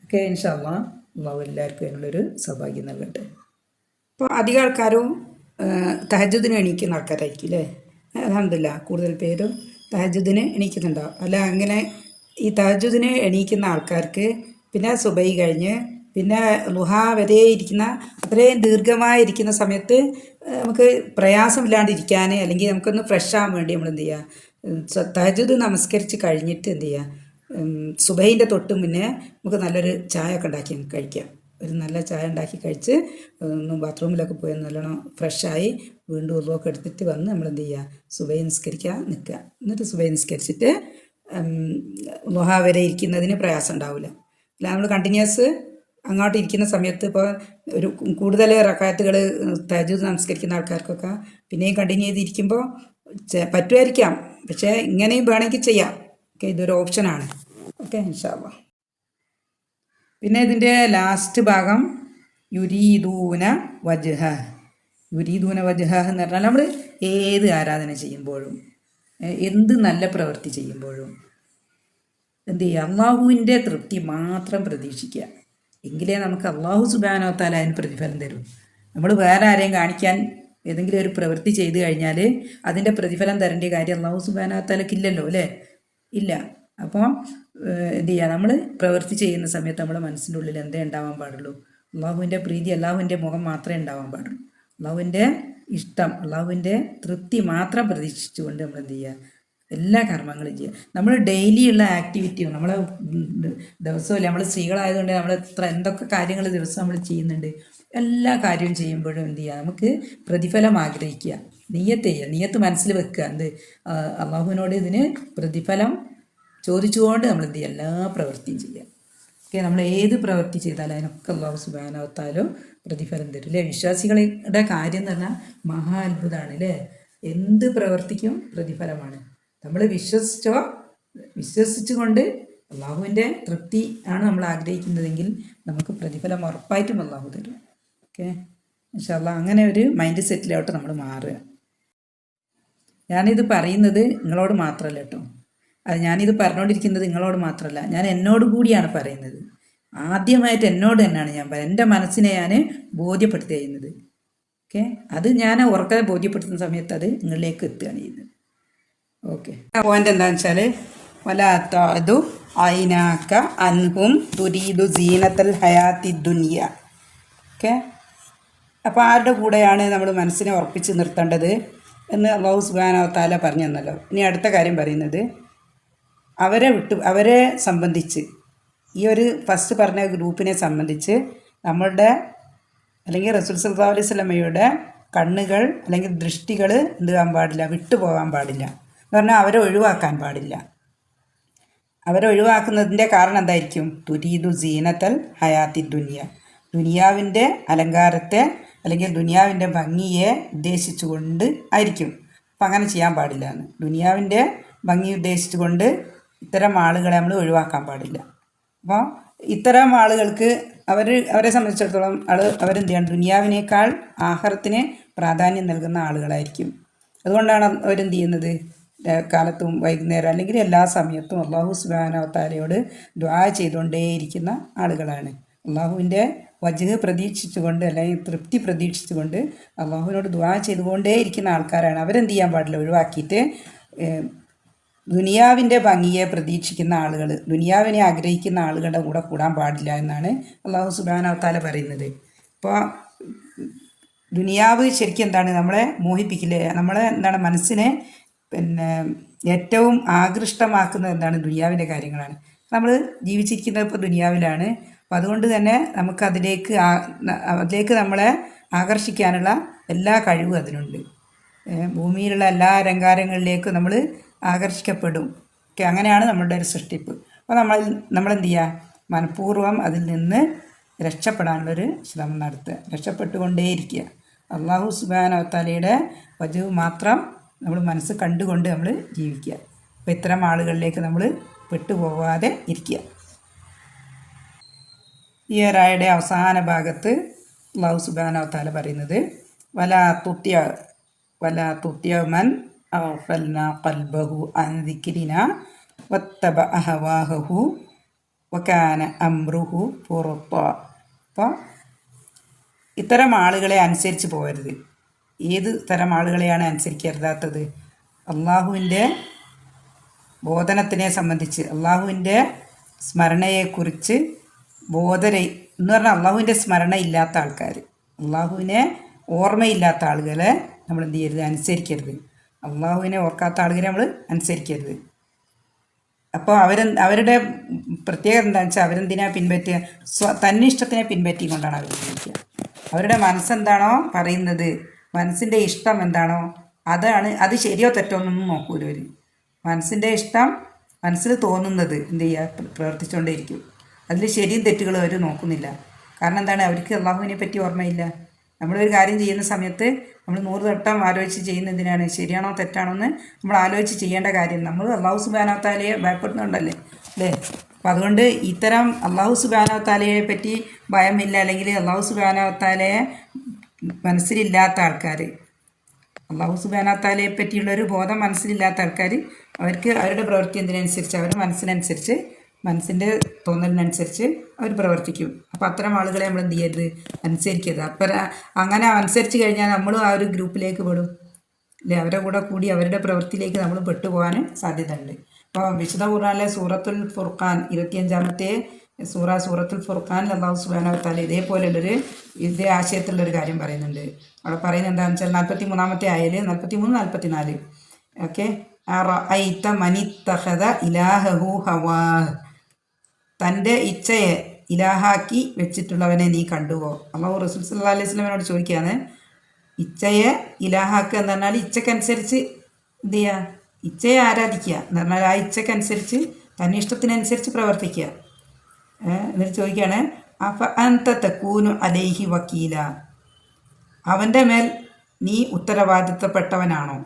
ഓക്കെ, ഇൻഷാ അല്ലാഹ് അല്ലാഹു എല്ലാവർക്കും അതിനുള്ളൊരു സൗഭാഗ്യം നൽകട്ടെ. അപ്പോൾ അധികം ആൾക്കാരും തഹജ്ജുദിന് എണീക്കുന്ന ആൾക്കാരായിരിക്കും അല്ലേ. അൽഹംദുലില്ലാ കൂടുതൽ പേരും തഹജ്ജുദിന് എണീക്കുന്നുണ്ടാവും. അല്ല, അങ്ങനെ ഈ തഹജ്ജുദിന് എണീക്കുന്ന ആൾക്കാർക്ക് പിന്നെ സുബഹി കഴിഞ്ഞ് പിന്നെ ളുഹാ വരെ ഇരിക്കുന്ന അത്രയും ദീർഘമായിരിക്കുന്ന സമയത്ത് നമുക്ക് പ്രയാസമില്ലാണ്ടിരിക്കാൻ അല്ലെങ്കിൽ നമുക്കൊന്ന് ഫ്രഷ് ആകാൻ വേണ്ടി നമ്മൾ എന്ത് ചെയ്യുക, തഹജ്ജുദ് നമസ്കരിച്ച് കഴിഞ്ഞിട്ട് എന്ത് ചെയ്യുക, സുബഹിൻ്റെ തൊട്ട് മുന്നേ നമുക്ക് നല്ലൊരു ചായ ഒക്കെ ഉണ്ടാക്കി കഴിക്കാം. ഒരു നല്ല ചായ ഉണ്ടാക്കി കഴിച്ച് ഒന്ന് ബാത്റൂമിലൊക്കെ പോയി നല്ലോണം ഫ്രഷായി വീണ്ടും ഉറുവൊക്കെ എടുത്തിട്ട് വന്ന് നമ്മൾ എന്ത് ചെയ്യുക, സുബഹി നിസ്കരിക്കാൻ നിൽക്കുക. എന്നിട്ട് സുബഹി നിസ്കരിച്ചിട്ട് ളുഹാ വരെ ഇരിക്കുന്നതിന് പ്രയാസം ഉണ്ടാവില്ല. അല്ല, നമ്മൾ കണ്ടിന്യൂസ് അങ്ങോട്ട് ഇരിക്കുന്ന സമയത്ത് ഇപ്പോൾ ഒരു കൂടുതൽ റക്അത്തുകൾ തഹജ്ജുദ് നമസ്കരിക്കുന്ന ആൾക്കാർക്കൊക്കെ പിന്നെയും കണ്ടിന്യൂ ചെയ്തിരിക്കുമ്പോൾ പറ്റുമായിരിക്കാം. പക്ഷേ ഇങ്ങനെയും വേണമെങ്കിൽ ചെയ്യാം. ഓക്കെ, ഇതൊരു ഓപ്ഷനാണ്. ഓക്കെ, ഇൻഷാ അല്ലാഹ്. പിന്നെ ഇതിൻ്റെ ലാസ്റ്റ് ഭാഗം യുരീദൂന വജ്ഹ. യുരീദൂന വജ്ഹ എന്ന് പറഞ്ഞാൽ നമ്മൾ ഏത് ആരാധന ചെയ്യുമ്പോഴും എന്ത് നല്ല പ്രവൃത്തി ചെയ്യുമ്പോഴും എന്ത് ചെയ്യുക, അള്ളാഹുവിൻ്റെ തൃപ്തി മാത്രം പ്രതീക്ഷിക്കുക. എങ്കിലേ നമുക്ക് അള്ളാഹു സുബ്ഹാനഹു വ തആല അതിന് പ്രതിഫലം തരും. നമ്മൾ വേറെ ആരെയും കാണിക്കാൻ ഏതെങ്കിലും ഒരു പ്രവൃത്തി ചെയ്തു കഴിഞ്ഞാൽ അതിൻ്റെ പ്രതിഫലം തരേണ്ട കാര്യം അള്ളാഹു സുബ്ഹാനഹു വ തആലയ്ക്ക് ഇല്ലല്ലോ അല്ലേ, ഇല്ല. അപ്പോൾ എന്ത് ചെയ്യുക, നമ്മൾ പ്രവൃത്തി ചെയ്യുന്ന സമയത്ത് നമ്മുടെ മനസ്സിൻ്റെ ഉള്ളിൽ എന്തേ ഉണ്ടാവാൻ പാടുള്ളൂ, അള്ളാഹുവിൻ്റെ പ്രീതി, അള്ളാഹുവിൻ്റെ മുഖം മാത്രമേ ഉണ്ടാവാൻ പാടുള്ളൂ. അള്ളാഹുവിൻ്റെ ഇഷ്ടം, അള്ളാഹുവിൻ്റെ തൃപ്തി മാത്രം പ്രതീക്ഷിച്ചുകൊണ്ട് നമ്മൾ എന്ത് ചെയ്യുക, എല്ലാ കർമ്മങ്ങളും ചെയ്യുക. നമ്മൾ ഡെയിലിയുള്ള ആക്ടിവിറ്റിയും നമ്മൾ ദിവസമില്ല, നമ്മൾ സ്ത്രീകളായതുകൊണ്ട് നമ്മൾ എന്തൊക്കെ കാര്യങ്ങൾ ദിവസം നമ്മൾ ചെയ്യുന്നുണ്ട്, എല്ലാ കാര്യവും ചെയ്യുമ്പോഴും എന്ത് ചെയ്യുക, നമുക്ക് പ്രതിഫലം ആഗ്രഹിക്കുക, നിയ്യത്ത് ചെയ്യുക, നിയ്യത്ത് മനസ്സിൽ വെക്കുക. എന്ത് അള്ളാഹുവിനോട് ഇതിന് പ്രതിഫലം ചോദിച്ചുകൊണ്ട് നമ്മൾ എന്ത് ചെയ്യുക, എല്ലാ പ്രവൃത്തിയും ചെയ്യുക. ഓക്കെ, നമ്മൾ ഏത് പ്രവൃത്തി ചെയ്താലും അതിനൊക്കെ അള്ളാഹു സുബ്ഹാനഹു വ തആല പ്രതിഫലം തരും അല്ലേ. വിശ്വാസികളുടെ കാര്യം എന്ന് പറഞ്ഞാൽ മഹാ അത്ഭുതമാണ് അല്ലേ. എന്ത് പ്രവർത്തിക്കും പ്രതിഫലമാണ്. നമ്മൾ വിശ്വസിച്ചുകൊണ്ട് അള്ളാഹുവിൻ്റെ തൃപ്തി ആണ് നമ്മൾ ആഗ്രഹിക്കുന്നതെങ്കിൽ നമുക്ക് പ്രതിഫലം ഉറപ്പായിട്ടും അള്ളാഹു തരും. ഓക്കെ, ഇൻഷാ അല്ലാഹ് അങ്ങനെ ഒരു മൈൻഡ് സെറ്റിലോട്ട് നമ്മൾ മാറുക. ഞാനിത് പറയുന്നത് നിങ്ങളോട് മാത്രമല്ല കേട്ടോ, അത് ഞാനിത് പറഞ്ഞുകൊണ്ടിരിക്കുന്നത് നിങ്ങളോട് മാത്രമല്ല, ഞാൻ എന്നോട് കൂടിയാണ് പറയുന്നത്. ആദ്യമായിട്ട് എന്നോട് തന്നെയാണ് ഞാൻ പറയുന്നത്. എൻ്റെ മനസ്സിനെ ഞാൻ ബോധ്യപ്പെടുത്തുക ചെയ്യുന്നത്. ഓക്കെ, അത് ഞാൻ ഉറക്കെ ബോധ്യപ്പെടുത്തുന്ന സമയത്ത് അത് നിങ്ങളിലേക്ക് എത്തുകയാണ് ചെയ്യുന്നത്. ഓക്കെ, പോയിൻ്റ് എന്താണെന്ന് വെച്ചാൽ വലാത്തതു ഐനാക്ക അൻഹും തുരീദു സീനത്തൽ ഹയാത്തി ദുനിയ. ഓക്കെ, അപ്പോൾ ആരുടെ കൂടെയാണ് നമ്മൾ മനസ്സിനെ ഉറപ്പിച്ച് നിർത്തേണ്ടത് എന്ന് അല്ലാഹു സുബ്ഹാനഹു വ തആല പറഞ്ഞു തന്നല്ലോ. ഇനി അടുത്ത കാര്യം പറയുന്നത് അവരെ സംബന്ധിച്ച്, ഈ ഒരു ഫസ്റ്റ് പറഞ്ഞ ഗ്രൂപ്പിനെ സംബന്ധിച്ച് നമ്മളുടെ അല്ലെങ്കിൽ റസൂൽ സല്ലല്ലാഹു അലൈഹി വസല്ലമയുടെ കണ്ണുകൾ അല്ലെങ്കിൽ ദൃഷ്ടികൾ എന്ത് ചെയ്യാൻ പാടില്ല, വിട്ടുപോകാൻ പാടില്ല എന്ന് പറഞ്ഞാൽ അവരെ ഒഴിവാക്കാൻ പാടില്ല. അവരെ ഒഴിവാക്കുന്നതിൻ്റെ കാരണം എന്തായിരിക്കും? തുരീദു സീനത്തൽ ഹയാത്തി ദുനിയ, ദുനിയാവിൻ്റെ അലങ്കാരത്തെ അല്ലെങ്കിൽ ദുനിയാവിൻ്റെ ഭംഗിയെ ഉദ്ദേശിച്ചുകൊണ്ട് ആയിരിക്കും. അപ്പം അങ്ങനെ ചെയ്യാൻ പാടില്ല എന്ന്. ദുനിയാവിൻ്റെ ഭംഗി ഉദ്ദേശിച്ചുകൊണ്ട് ഇത്തരം ആളുകളെ നമ്മൾ ഒഴിവാക്കാൻ പാടില്ല. അപ്പോൾ ഇത്തരം ആളുകൾക്ക് അവരെ സംബന്ധിച്ചിടത്തോളം അവരെന്ത് ചെയ്യണം, ദുനിയാവിനേക്കാൾ ആഖിറത്തിന് പ്രാധാന്യം നൽകുന്ന ആളുകളായിരിക്കും. അതുകൊണ്ടാണ് അവരെന്ത് ചെയ്യുന്നത്, കാലത്തും വൈകുന്നേരം അല്ലെങ്കിൽ എല്ലാ സമയത്തും അല്ലാഹു സുബ്ഹാനഹു വ തആലയോട് ദുആ ചെയ്തുകൊണ്ടേയിരിക്കുന്ന ആളുകളാണ്. അള്ളാഹുവിൻ്റെ വജ്ഹ് പ്രതീക്ഷിച്ചുകൊണ്ട് അല്ലെങ്കിൽ തൃപ്തി പ്രതീക്ഷിച്ചുകൊണ്ട് അള്ളാഹുവിനോട് ദുആ ചെയ്തുകൊണ്ടേയിരിക്കുന്ന ആൾക്കാരാണ്. അവരെന്ത് ചെയ്യാൻ പാടില്ല, ഒഴിവാക്കിയിട്ട് ദുനിയാവിൻ്റെ ഭംഗിയെ പ്രതീക്ഷിക്കുന്ന ആളുകൾ, ദുനിയാവിനെ ആഗ്രഹിക്കുന്ന ആളുകളുടെ കൂടെ കൂടാൻ പാടില്ല എന്നാണ് അല്ലാഹു സുബ്ഹാനഹു വ തആല പറയുന്നത്. അപ്പോൾ ദുനിയാവ് ശരിക്കും എന്താണ്, നമ്മളെ മോഹിപ്പിക്കില്ലേ, നമ്മളെ എന്താണ് മനസ്സിനെ ഏറ്റവും ആകൃഷ്ടമാക്കുന്നത് എന്താണ്, ദുനിയാവിൻ്റെ കാര്യങ്ങളാണ്. നമ്മൾ ജീവിച്ചിരിക്കുന്നത് ഇപ്പോൾ ദുനിയാവിലാണ്. അപ്പോൾ അതുകൊണ്ട് തന്നെ അതിലേക്ക് നമ്മളെ ആകർഷിക്കാനുള്ള എല്ലാ കഴിവും അതിനുണ്ട്. ഭൂമിയിലുള്ള എല്ലാ രംഗാരങ്ങളിലേക്കും നമ്മൾ ആകർഷിക്കപ്പെടും. ഓക്കെ, അങ്ങനെയാണ് നമ്മളുടെ ഒരു സൃഷ്ടിപ്പ്. അപ്പോൾ നമ്മളെന്ത് ചെയ്യുക, മനഃപൂർവ്വം അതിൽ നിന്ന് രക്ഷപ്പെടാനുള്ളൊരു ശ്രമം നടത്തുക, രക്ഷപ്പെട്ടുകൊണ്ടേയിരിക്കുക. അല്ലാഹു സുബ്ഹാനഹു വ തആലയുടെ വജ്ഹ് മാത്രം നമ്മൾ മനസ്സ് കണ്ടുകൊണ്ട് നമ്മൾ ജീവിക്കുക. അപ്പോൾ ഇത്തരം ആളുകളിലേക്ക് നമ്മൾ പെട്ടുപോകാതെ ഇരിക്കുക. ഈ ഒരായുടെ അവസാന ഭാഗത്ത് അല്ലാഹു സുബ്ഹാനഹു വ തആല പറയുന്നത് വലാ തുത്യ മൻ അഗ്ഫൽനാ ഖൽബഹു അൻ ദിക്രിനാ വത്തബഅ ഹവാഹു വകാന അംറുഹു ഫുർത്താ. അപ്പോൾ ഇത്തരം ആളുകളെ അനുസരിച്ച് പോകരുത്. ഏത് തരം ആളുകളെയാണ് അനുസരിക്കരുതാത്തത്? അള്ളാഹുവിൻ്റെ ബോധനത്തിനെ സംബന്ധിച്ച്, അള്ളാഹുവിൻ്റെ സ്മരണയെക്കുറിച്ച് എന്ന് പറഞ്ഞാൽ അള്ളാഹുവിൻ്റെ സ്മരണ ഇല്ലാത്ത ആൾക്കാർ, അള്ളാഹുവിനെ ഓർമ്മയില്ലാത്ത ആളുകളെ നമ്മൾ എന്ത് ചെയ്യരുത്, അനുസരിക്കരുത്. അള്ളാഹുവിനെ ഓർക്കാത്ത ആളുകളെ നമ്മൾ അനുസരിക്കരുത്. അപ്പോൾ അവരുടെ പ്രത്യേകത എന്താണെന്ന് വെച്ചാൽ അവരെന്തിനാ പിൻപറ്റുക, തന്നിഷ്ടത്തിനെ പിൻപറ്റിക്കൊണ്ടാണ് അവർ ജീവിക്കുക. അവരുടെ മനസ്സെന്താണോ പറയുന്നത്, മനസ്സിൻ്റെ ഇഷ്ടം എന്താണോ അത് ശരിയോ തെറ്റോ എന്നൊന്നും നോക്കൂല. അവർ മനസ്സിൻ്റെ ഇഷ്ടം, മനസ്സിൽ തോന്നുന്നത് എന്ത് ചെയ്യുക, പ്രവർത്തിച്ചുകൊണ്ടേയിരിക്കും. അതിൽ ശരിയും തെറ്റുകളും അവർ നോക്കുന്നില്ല. കാരണം എന്താണ്, അവർക്ക് അള്ളാഹുവിനെ പറ്റി ഓർമ്മയില്ല. നമ്മളൊരു കാര്യം ചെയ്യുന്ന സമയത്ത് നമ്മൾ 100 വട്ടം ആലോചിച്ച് ചെയ്യുന്നതിനാണ്, ശരിയാണോ തെറ്റാണോ എന്ന് നമ്മൾ ആലോചിച്ച് ചെയ്യേണ്ട കാര്യം നമ്മൾ അല്ലാഹു സുബ്ഹാനഹു വ തആലയെ ഭയപ്പെടുന്നുണ്ടല്ലേ അല്ലേ. അപ്പം അതുകൊണ്ട് ഇത്തരം അല്ലാഹു സുബ്ഹാനഹു വ തആലയെ പറ്റി ഭയമില്ല, അല്ലെങ്കിൽ അല്ലാഹു സുബ്ഹാനഹു വ തആലയെ മനസ്സിലില്ലാത്ത ആൾക്കാർ, അല്ലാഹു സുബ്ഹാനഹു വ തആലയെ പറ്റിയുള്ളൊരു ബോധം മനസ്സിലില്ലാത്ത ആൾക്കാർ, അവർക്ക് അവരുടെ പ്രവൃത്തി എന്തിനനുസരിച്ച്, അവരുടെ മനസ്സിനനുസരിച്ച്, മനസ്സിൻ്റെ തോന്നലിനനുസരിച്ച് അവർ പ്രവർത്തിക്കും. അപ്പോൾ അത്തരം ആളുകളെ നമ്മൾ എന്ത് ചെയ്യരുത്, അനുസരിക്കരുത്. അപ്പം അങ്ങനെ അനുസരിച്ച് കഴിഞ്ഞാൽ നമ്മളും ആ ഒരു ഗ്രൂപ്പിലേക്ക് പെടും അല്ലേ. അവരുടെ കൂടെ കൂടി അവരുടെ പ്രവൃത്തിയിലേക്ക് നമ്മൾ പെട്ടുപോകാൻ സാധ്യതയുണ്ട്. അപ്പോൾ വിശുദ്ധ ഖുർആനിലെ സൂറത്തുൽ ഫുർഖാൻ 25-ാമത്തെ സൂറത്തുൽ ഫുർഖാനിൽ അല്ലാഹു സുബ്ഹാനഹു വ തആല ഇതേ ആശയത്തിലുള്ളൊരു കാര്യം പറയുന്നുണ്ട്. അവിടെ പറയുന്നത് എന്താണെന്ന് വെച്ചാൽ 43-ാമത്തെ ആയല് 43-44 ഓക്കെ. അറഅയ്ത മനിത്തഖദ ഇലാഹഹു ഹവാഹ്, തൻ്റെ ഇച്ഛയെ ഇലാഹാക്കി വെച്ചിട്ടുള്ളവനെ നീ കണ്ടുവോ? അല്ലാഹു റസൂൽ സല്ലല്ലാഹു അലൈഹി വസല്ലമയോട് ചോദിക്കുകയാണ്. ഇച്ഛയെ ഇലാഹാക്കുക എന്ന് പറഞ്ഞാൽ ഇച്ഛക്കനുസരിച്ച് എന്ത് ചെയ്യുക, ഇച്ഛയെ ആരാധിക്കുക എന്ന് പറഞ്ഞാൽ ആ ഇച്ഛക്കനുസരിച്ച് തന്നെ ഇഷ്ടത്തിനനുസരിച്ച് പ്രവർത്തിക്കുക. എന്നിട്ട് ചോദിക്കുകയാണ് അഫ അൻത തകൂനു അലൈഹി വക്കീല, അവൻ്റെ മേൽ നീ ഉത്തരവാദിത്തപ്പെട്ടവനാണോ?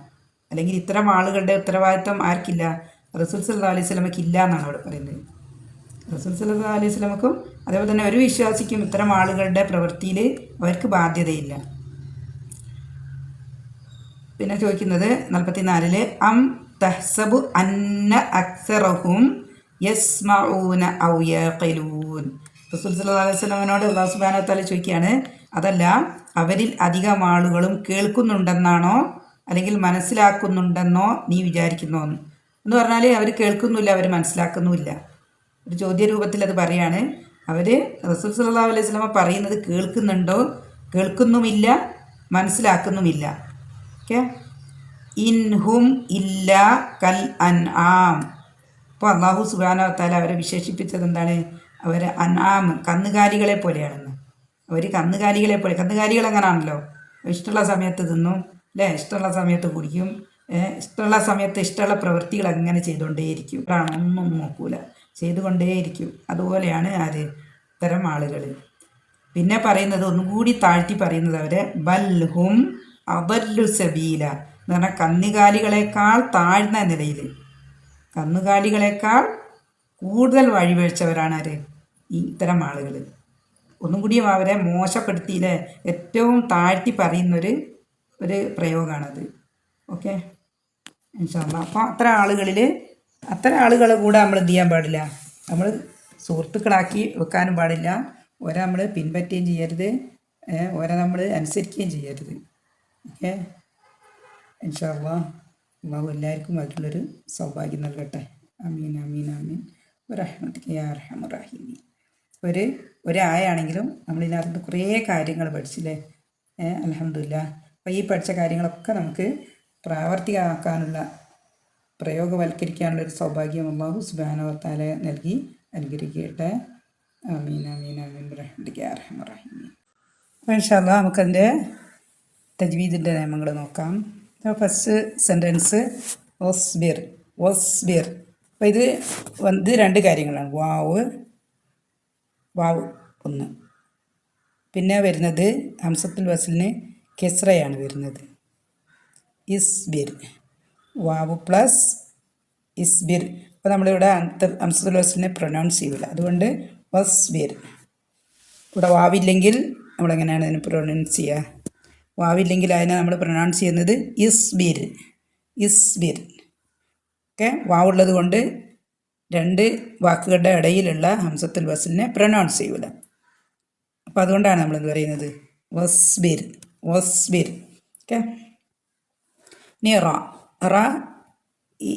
അല്ലെങ്കിൽ ഇത്തരം ആളുകളുടെ ഉത്തരവാദിത്തം ആർക്കില്ല? റസൂൽ സല്ലല്ലാഹു അലൈഹി വസല്ലമയ്ക്ക് ഇല്ല എന്നാണ് അവിടെ പറയുന്നത്. റസൂൽ സല്ലല്ലാഹു അലൈഹി വസല്ലമക്കും അതേപോലെ തന്നെ ഒരു വിശ്വാസിക്കും ഇത്തരം ആളുകളുടെ പ്രവൃത്തിയിൽ അവർക്ക് ബാധ്യതയില്ല. പിന്നെ ചോദിക്കുന്നത് 44 അം തഹ്സബു അന്ന അക്സറഹും യസ്മഊന ഔ യഖിലൂൻ. റസൂൽ സല്ലല്ലാഹു അലൈഹി വസല്ലമയോട് അല്ലാഹു സുബ്ഹാനഹു വ തആല ചോദിക്കുകയാണ്, അതല്ല അവരിൽ അധികം ആളുകളും കേൾക്കുന്നുണ്ടെന്നാണോ അല്ലെങ്കിൽ മനസ്സിലാക്കുന്നുണ്ടെന്നോ നീ വിചാരിക്കുന്നോ എന്ന് പറഞ്ഞാൽ അവർ കേൾക്കുന്നില്ല, അവർ മനസ്സിലാക്കുന്നുമില്ല. ഒരു ചോദ്യ രൂപത്തിൽ അത് പറയാണ്. അവർ റസൂൽ സല്ലല്ലാഹു അലൈഹി വസല്ലമ പറയുന്നത് കേൾക്കുന്നുണ്ടോ? കേൾക്കുന്നുമില്ല, മനസ്സിലാക്കുന്നുമില്ല. ഓക്കെ. ഇൻഹും ഇല്ലാ കൽ അൻആം. അപ്പോൾ അല്ലാഹു സുബ്ഹാനഹു വ തആല അവരെ വിശേഷിപ്പിച്ചത് എന്താണ്? അവർ അൻആം, കന്നുകാലികളെ പോലെയാണെന്ന്. അവർ കന്നുകാലികളെ പോലെ, കന്നുകാലികൾ എങ്ങനെയാണല്ലോ, ഇഷ്ടമുള്ള സമയത്ത് തിന്നും അല്ലേ, ഇഷ്ടമുള്ള സമയത്ത് കുടിക്കും, ഇഷ്ടമുള്ള സമയത്ത് ഇഷ്ടമുള്ള പ്രവൃത്തികൾ അങ്ങനെ ചെയ്തുകൊണ്ടേയിരിക്കും. ഒന്നും നോക്കൂല, ചെയ്തുകൊണ്ടേയിരിക്കും. അതുപോലെയാണ് ആര്? ഇത്തരം ആളുകൾ. പിന്നെ പറയുന്നത് ഒന്നും കൂടി താഴ്ത്തി പറയുന്നത് അവരെ ബൽഹും അദല്ലു സബീല എന്ന് പറഞ്ഞാൽ കന്നുകാലികളെക്കാൾ താഴ്ന്ന നിലയിൽ, കന്നുകാലികളെക്കാൾ കൂടുതൽ വഴിവഴിച്ചവരാണ് ആര്? ഈ ഇത്തരം ആളുകൾ. ഒന്നും കൂടിയും അവരെ മോശപ്പെടുത്തിയില്ലേ, ഏറ്റവും താഴ്ത്തി പറയുന്നൊരു പ്രയോഗമാണത്. ഓക്കെ ഇൻഷാ അല്ലാഹ്. അപ്പോൾ അത്തരം ആളുകളെ കൂടെ നമ്മൾ എന്ത് ചെയ്യാൻ പാടില്ല, നമ്മൾ സുഹൃത്തുക്കളാക്കി വെക്കാനും പാടില്ല. ഓരെ നമ്മൾ പിൻപറ്റുകയും ചെയ്യരുത്, ഓരെ നമ്മൾ അനുസരിക്കുകയും ചെയ്യരുത്. ഓക്കെ ഇൻഷാ അല്ലാഹ്. അല്ലാഹു എല്ലാവർക്കും അതിലുള്ളൊരു സൗഭാഗ്യം നൽകട്ടെ. ആമീൻ ആമീൻ ആമീൻ വറഹ്മത്തുക യാ അർഹമർ റഹീമീൻ. ഒരായാണെങ്കിലും നമ്മളിതിനകത്ത് കുറേ കാര്യങ്ങൾ പഠിച്ചില്ലേ, അൽഹംദുലില്ലാഹ്. അപ്പോൾ ഈ പഠിച്ച കാര്യങ്ങളൊക്കെ നമുക്ക് പ്രാവർത്തികമാക്കാനുള്ള, പ്രയോഗവൽക്കരിക്കാനുള്ളൊരു സൗഭാഗ്യം അല്ലാഹു സുബ്ഹാനഹു വ തആല നൽകി അനുഗ്രഹിക്കട്ടെ. ആമീൻ ആമീൻ ആമീൻ വറഹ്മത്തുക യാ അർഹമർ റഹീമീൻ. അപ്പോൾ ഇൻഷാ അല്ലാഹ് നമുക്കതിൻ്റെ തജ്വീദിൻ്റെ നിയമങ്ങൾ നോക്കാം. ഫസ്റ്റ് സെൻറ്റൻസ് വസ്ബിർ, വസ്ബിർ. അപ്പോൾ ഇത് രണ്ട് കാര്യങ്ങളാണ്. വാവ് ഒന്ന്, പിന്നെ വരുന്നത് ഹംസത്തുൽ വസ്ലിന് കെസ്റയാണ് വരുന്നത്. ഇസ്ബിർ, വാവ് പ്ലസ് ഇസ്ബിർ. അപ്പോൾ നമ്മളിവിടെ ഹംസത്തുൽ വസ്ലിനെ പ്രൊനൗൺസ് ചെയ്യില്ല, അതുകൊണ്ട് വസ്ബിർ. ഇവിടെ വാവില്ലെങ്കിൽ നമ്മളെങ്ങനെയാണ് അതിന് പ്രൊനൗൺസ് ചെയ്യുക? വാവില്ലെങ്കിൽ അതിനെ നമ്മൾ പ്രൊനൗൺസ് ചെയ്യുന്നത് ഇസ്ബിർ, ഇസ്ബിർ. ഓക്കെ. വാവുള്ളത് കൊണ്ട് രണ്ട് വാക്കുകളുടെ ഇടയിലുള്ള ഹംസത്തുൽ വസ്ലിനെ പ്രൊനൗൺസ് ചെയ്യൂല. അപ്പോൾ അതുകൊണ്ടാണ് നമ്മളെന്ത് പറയുന്നത്? വസ്ബിർ, വസ്ബിർ. ഓക്കെ. ഇനി റ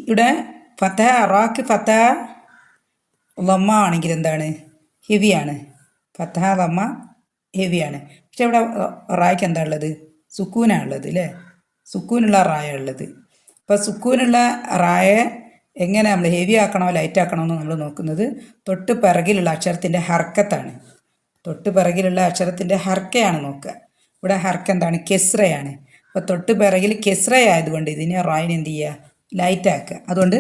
ഇവിടെ ഫത്ത, റാക്ക് ഫത്ത ലമ്മ ആണെങ്കിൽ എന്താണ്? ഹെവിയാണ്. ഫത്ത ലമ്മ ഹെവിയാണ്. പക്ഷെ ഇവിടെ റായ്ക്ക് എന്താ ഉള്ളത്? സുക്കൂനാണ് ഉള്ളത് അല്ലേ, സുക്കൂനുള്ള റായ ഉള്ളത്. അപ്പോൾ സുക്കൂനുള്ള റായ എങ്ങനെ നമ്മൾ ഹെവി ആക്കണോ ലൈറ്റ് ആക്കണോ എന്ന് നമ്മൾ നോക്കുന്നത് തൊട്ട് പിറകിലുള്ള അക്ഷരത്തിൻ്റെ ഹർക്കത്താണ്. തൊട്ട് പിറകിലുള്ള അക്ഷരത്തിൻ്റെ ഹർക്കയാണ് നോക്കുക. ഇവിടെ ഹർക്ക എന്താണ്? കെസ്റയാണ്. അപ്പോൾ തൊട്ട് പിറകിൽ കെസ്റയായതുകൊണ്ട് ഇതിനെ റായിന് എന്ത് ചെയ്യുക? ലൈറ്റ് ആക്കുക. അതുകൊണ്ട്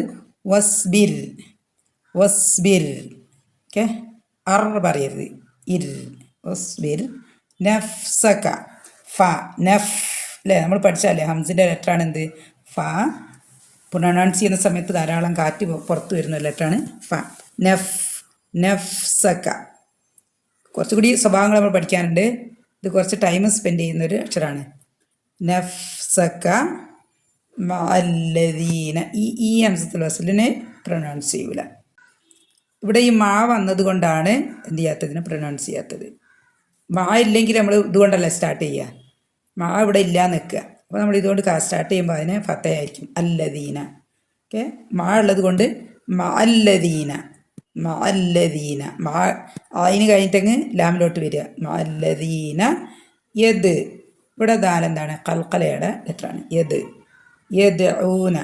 വസ്ബിർ, വസ്ബിർ. ഓക്കെ. പറയരുത്, ഇർ. വസ്ബിർ നഫ്സക, ഫ നഫ് അല്ലേ, നമ്മൾ പഠിച്ചല്ലേ ഹംസിൻ്റെ ലെറ്ററാണ് എന്ത്? ഫ. പ്രൊനൗൺസ് ചെയ്യുന്ന സമയത്ത് ധാരാളം കാറ്റ് പുറത്തു വരുന്ന ലെറ്ററാണ് ഫ. നഫ്, നഫ്സക. കുറച്ചുകൂടി സ്വഭാവങ്ങൾ നമ്മൾ പഠിക്കാനുണ്ട്. ഇത് കുറച്ച് ടൈം സ്പെൻഡ് ചെയ്യുന്നൊരു അക്ഷരമാണ്. നഫ്സക മഅല്ലദീന. ഈ ഹംസത്തുൽ വസ്ലിനെ പ്രൊനൗൺസ് ചെയ്യൂല. ഇവിടെ ഈ മാ വന്നത് കൊണ്ടാണ് എന്ത് ചെയ്യാത്തതിനെ പ്രൊനൗൺസ് ചെയ്യാത്തത്. മാ ഇല്ലെങ്കിൽ നമ്മൾ ഇതുകൊണ്ടല്ല സ്റ്റാർട്ട് ചെയ്യുക. മാ ഇവിടെ ഇല്ല നിൽക്കുക. അപ്പോൾ നമ്മൾ ഇതുകൊണ്ട് സ്റ്റാർട്ട് ചെയ്യുമ്പോൾ അതിനെ ഫത്തയായിരിക്കും. അല്ലദീന. ഓക്കെ. മാ ഉള്ളത് കൊണ്ട് മഅല്ലദീന. മഅല്ലദീന അതിന് കഴിഞ്ഞിട്ടെങ്ങ് ലാമിലോട്ട് വരിക മഅല്ലദീന യദ് ഇവിടെ ദാൽ എന്താണ് കൽക്കലയുടെ ലെറ്ററാണ് യദ് ഊന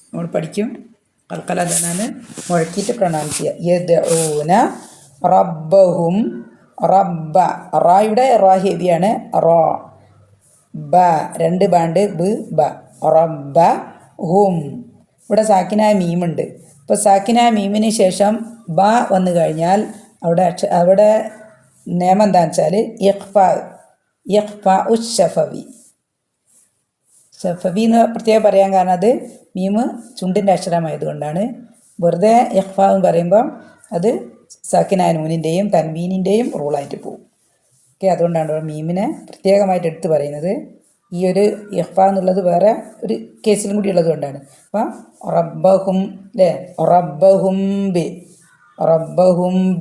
നമ്മൾ പഠിക്കും കൽക്കല എന്നാണ് മുഴക്കിയിട്ട് പ്രൊണൗൺസ് ചെയ്യുക യദ്ഊന റബ്ബഹും റബ്ബ റായുടെ റാ ഹെവിയാണ് റോ ബ രണ്ട് ബാണ്ട് ബ് ബ റബ്ബ ഹും ഇവിടെ സാക്കിനായ മീമുണ്ട്. ഇപ്പോൾ സാക്കിനായ മീമിന് ശേഷം ബ വന്നു കഴിഞ്ഞാൽ അവിടെ നിയമം എന്താണെന്ന് വെച്ചാൽ ഇഖ്ഫ ഉഷഫവി ഷഫവി എന്ന് പ്രത്യേകം പറയാൻ കാരണം അത് മീമ് ചുണ്ടിൻ്റെ അക്ഷരമായതുകൊണ്ടാണ്. വെറുതെ ഇഖ്ഫ എന്ന് പറയുമ്പോൾ അത് സാക്കിനായ നൂനിൻ്റെയും തൻവീനിൻ്റെയും റൂളായിട്ട് പോകും. ഓക്കെ, അതുകൊണ്ടാണ് മീമിനെ പ്രത്യേകമായിട്ട് എടുത്ത് പറയുന്നത്. ഈ ഒരു ഇഖ്ഫ എന്നുള്ളത് വേറെ ഒരു കേസിലും കൂടി ഉള്ളത് കൊണ്ടാണ്. അപ്പം റബ്ബഹും അല്ലേ റബ്ബഹും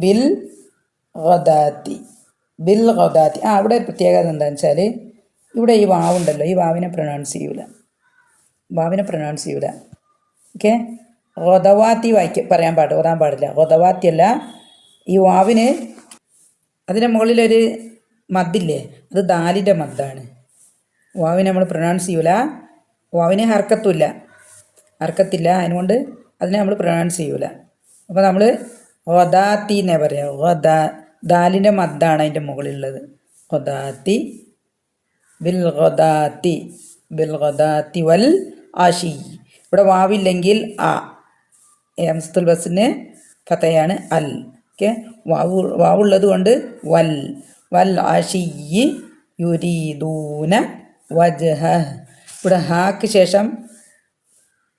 ബിൽ ഗദാത്തി ഇവിടെ ഒരു പ്രത്യേകത എന്താണെന്ന് വെച്ചാൽ ഇവിടെ ഈ വാവുണ്ടല്ലോ, ഈ വാവിനെ പ്രൊനൗൺസ് ചെയ്യൂല. ഓക്കെ, ഗദവാത്തി ഓതാൻ പാടില്ല. ഗദവാത്തി അല്ല, ഈ വാവിന് അതിൻ്റെ മുകളിലൊരു മദ്ദില്ലേ, അത് ദാലിൻ്റെ മദ്ദാണ്. വാവിനെ നമ്മൾ പ്രൊനൗൺസ് ചെയ്യൂല. വാവിന് ഹർക്കത്തില്ല, അതിനുകൊണ്ട് അതിനെ നമ്മൾ പ്രൊനൗൺസ് ചെയ്യൂല. അപ്പോൾ നമ്മൾ ഗദാത്തി എന്നേ പറയാം. ദാലിൻ്റെ മദ്ദാണ് അതിൻ്റെ മുകളിലുള്ളത്. ഗദാത്തി ബിൽ ഗദാത്തി വൽ ആഷി. ഇവിടെ വാവില്ലെങ്കിൽ ഹംസത്തുൽ വസ്ലിന് ഫതയാണ് അൽ. ഓക്കെ, വാവുള്ളത് കൊണ്ട് വൽ ആഷി യുരീദൂന വജ്ഹ. ഇവിടെ ഹാക്ക് ശേഷം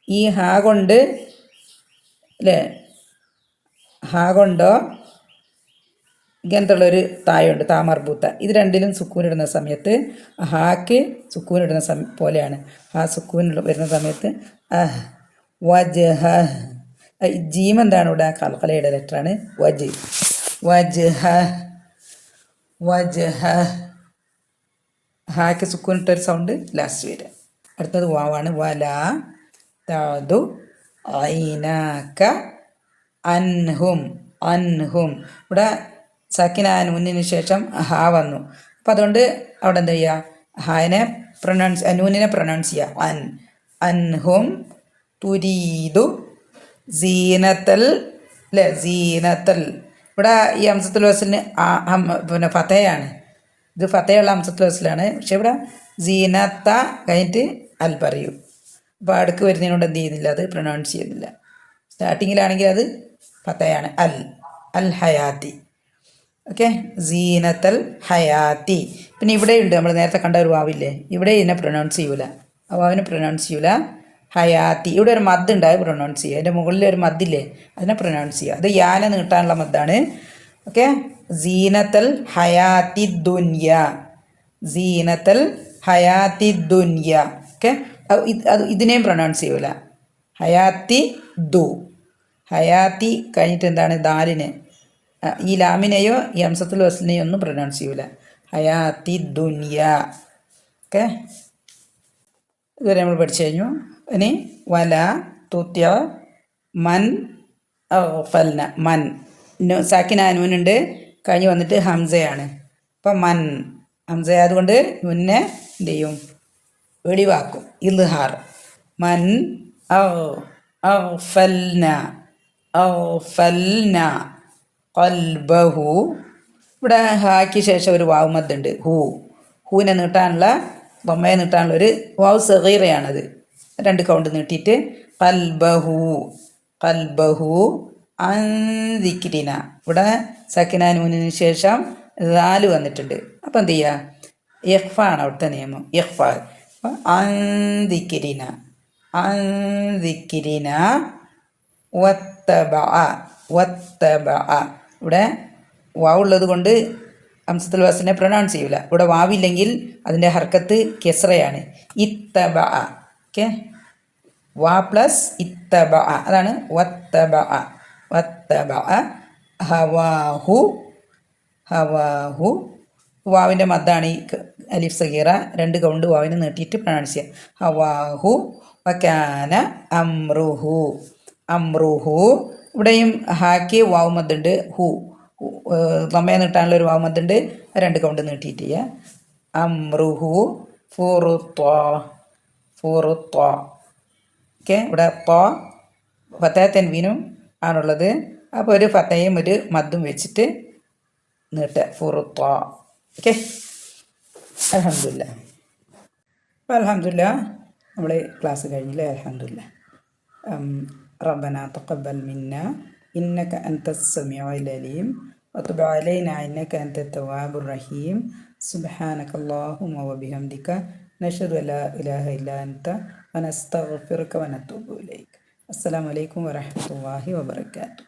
ഈ ഹാ കൊണ്ട് അല്ലേ, ഹാ കൊണ്ടോ ഇങ്ങനത്തെ ഉള്ളൊരു തായുണ്ട്, താമർബൂത്ത. ഇത് രണ്ടിലും സുക്കൂനിടുന്ന സമയത്ത് ഹാക്ക് സുക്കൂനിടുന്ന പോലെയാണ്. ഹാ സുക്കൂൻ വരുന്ന സമയത്ത് വജ്ഹ. ജീം എന്താണ് ഇവിടെ കൽക്കലയുടെ ലെറ്ററാണ് വജ്ഹ. ഹാക്ക് സുക്കൂനിട്ടൊരു സൗണ്ട് ലാസ്റ്റ് വരിക. അടുത്തത് വാവാണ്. വലാ തഅദു ഐനാക അൻഹും. ഇവിടെ സാക്കിനായ നൂനിന് ശേഷം ഹാ വന്നു. അപ്പം അതുകൊണ്ട് അവിടെ എന്താ ചെയ്യുക, നൂനിനെ പ്രൊനൗൺസ് ചെയ്യുക അൻഹും തുരീദു സീനത്തൽ അല്ലേ, സീനത്തൽ. ഇവിടെ ഈ ഹംസത്തുൽ വസ്ലിന് പിന്നെ ഫതയാണ്, ഇത് ഫതയുള്ള ഹംസത്തുൽ വസ്ലാണ്. പക്ഷെ ഇവിടെ സീനത്ത കഴിഞ്ഞിട്ട് അൽ പറയൂ. അപ്പോൾ അടുക്ക് വരുന്നതിനോട് എന്ത് ചെയ്യുന്നില്ല, അത് പ്രൊനൗൺസ് ചെയ്യുന്നില്ല. സ്റ്റാർട്ടിങ്ങിലാണെങ്കിൽ അത് ഫതയാണ് അൽ ഹയാത്തി. ഓക്കെ, സീനത്തൽ ഹയാത്തി. പിന്നെ ഇവിടെയുണ്ട് നമ്മൾ നേരത്തെ കണ്ട ഒരു വാവില്ലേ, ഇവിടെ ഇതിനെ പ്രൊനൗൺസ് ചെയ്യൂല, ആ വാവിനെ പ്രൊനൗൺസ് ചെയ്യൂല. ഹയാത്തി, ഇവിടെ ഒരു മദ് ഉണ്ടായി പ്രൊനൗൺസ് ചെയ്യുക. അതിൻ്റെ മുകളിൽ ഒരു മദ്ദില്ലേ, അതിനെ പ്രൊനൗൺസ് ചെയ്യുക. അത് യാനെ നീട്ടാനുള്ള മദ്ദാണ്. ഓക്കെ, സീനത്തൽ ഹയാത്തി ദുനിയ. ഓക്കെ, ഇതിനെയും പ്രൊനൗൺസ് ചെയ്യൂല. ഹയാത്തി കഴിഞ്ഞിട്ട് എന്താണ്, ദാലിനെ ഈ ലാമിനെയോ ഈ ഹംസത്തുൽ വസ്ലിനെയോ ഒന്നും പ്രൊനൗൺസ് ചെയ്യൂല. ഹയാത്തി ദുനിയ. ഓക്കെ, ഇതുവരെ നമ്മൾ പഠിച്ചു കഴിഞ്ഞു. ഇനി വല തുത്യ മൻ ഫൽന. മൻ സാക്കിന നൂനുണ്ട്, കഴിഞ്ഞ് വന്നിട്ട് ഹംസയാണ്. അപ്പം മൻ ഹംസ അതുകൊണ്ട് നൂനെ എന്ത് ചെയ്യും, വെളിവാക്കും, ഇൽഹാർ. മൻ ഔഫൽന ഖൽബഹു. ഇവിടെ ഹാക്ക് ശേഷം ഒരു വാവ് മദ്ദുണ്ട്, ഹൂനെ നീട്ടാനുള്ള ബൊമ്മയെ നീട്ടാനുള്ള ഒരു വാവ് സഗീറയാണത്. 2 കൗണ്ട് നീട്ടിയിട്ട് ഖൽബഹു അൻ ദിക്രിന. ഇവിടെ സക്കിന നൂനിന് ശേഷം ദാല് വന്നിട്ടുണ്ട്. അപ്പം എന്ത് ചെയ്യുക, ഇഖ്ഫ ആണ് അവിടുത്തെ നിയമം, ഇഖ്ഫ. അൻ ദിക്രിന വത്തബഅ. ഇവിടെ വാവുള്ളത് കൊണ്ട് ഹംസത്തുൽ വസ്ലിനെ പ്രൊനൗൺസ് ചെയ്യൂല. ഇവിടെ വാവില്ലെങ്കിൽ അതിൻ്റെ ഹർക്കത്ത് കെസ്റയാണ്, ഇത്തബഅ. ഓക്കെ, വാ പ്ലസ് ഇത്തബഅ, അതാണ് വത്തബഅ. ഹവാഹു. വാവിൻ്റെ മദ്ദാണ് ഈ അലിഫ് സഗീറ. 2 കൗണ്ട് വാവിനെ നീട്ടിയിട്ട് പ്രൊനൗൺസ് ചെയ്യുക. ഹവാഹു വകാന അംറുഹു. ഇവിടെയും ഹാക്ക് വാവ് മദ്ദുണ്ട്. ഹു നമ്മയെ നീട്ടാനുള്ള ഒരു വാവ് മദ്ദുണ്ട്. 2 കൗണ്ട് നീട്ടിയിട്ട് ചെയ്യുക. അമ്രുഹു ഫുറുത്വ. ഓക്കെ, ഇവിടെ ഫത്തഹ തൻവീനും ആണുള്ളത്. അപ്പോൾ ഒരു ഫത്തഹയും ഒരു മദ്ദും വെച്ചിട്ട് നീട്ടുക. ഫുറുത്വ. ഓക്കെ, അൽഹംദുലില്ലാ. അപ്പോൾ അൽഹംദുലില്ലാ നമ്മൾ ക്ലാസ് കഴിഞ്ഞില്ലേ? അൽഹംദുലില്ലാ. റബ്ബനാ തഖബ്ബൽ മിന്നാ ഇന്നക അൻതസ് സമീഉൽ അലീം വതുബ് അലൈനാ ഇന്നക അൻതത് തവ്വാബുർ റഹീം സുബ്ഹാനകല്ലാഹുമ്മ വബിഹംദിക നശ്ഹദു അല്ലാ ഇലാഹ ഇല്ലാ അൻത വനസ്തഗ്ഫിറുക വനതൂബു ഇലൈക. അസ്സലാമു അലൈക്കും വറഹ്മത്തുള്ളാഹി വബറകാതുഹു.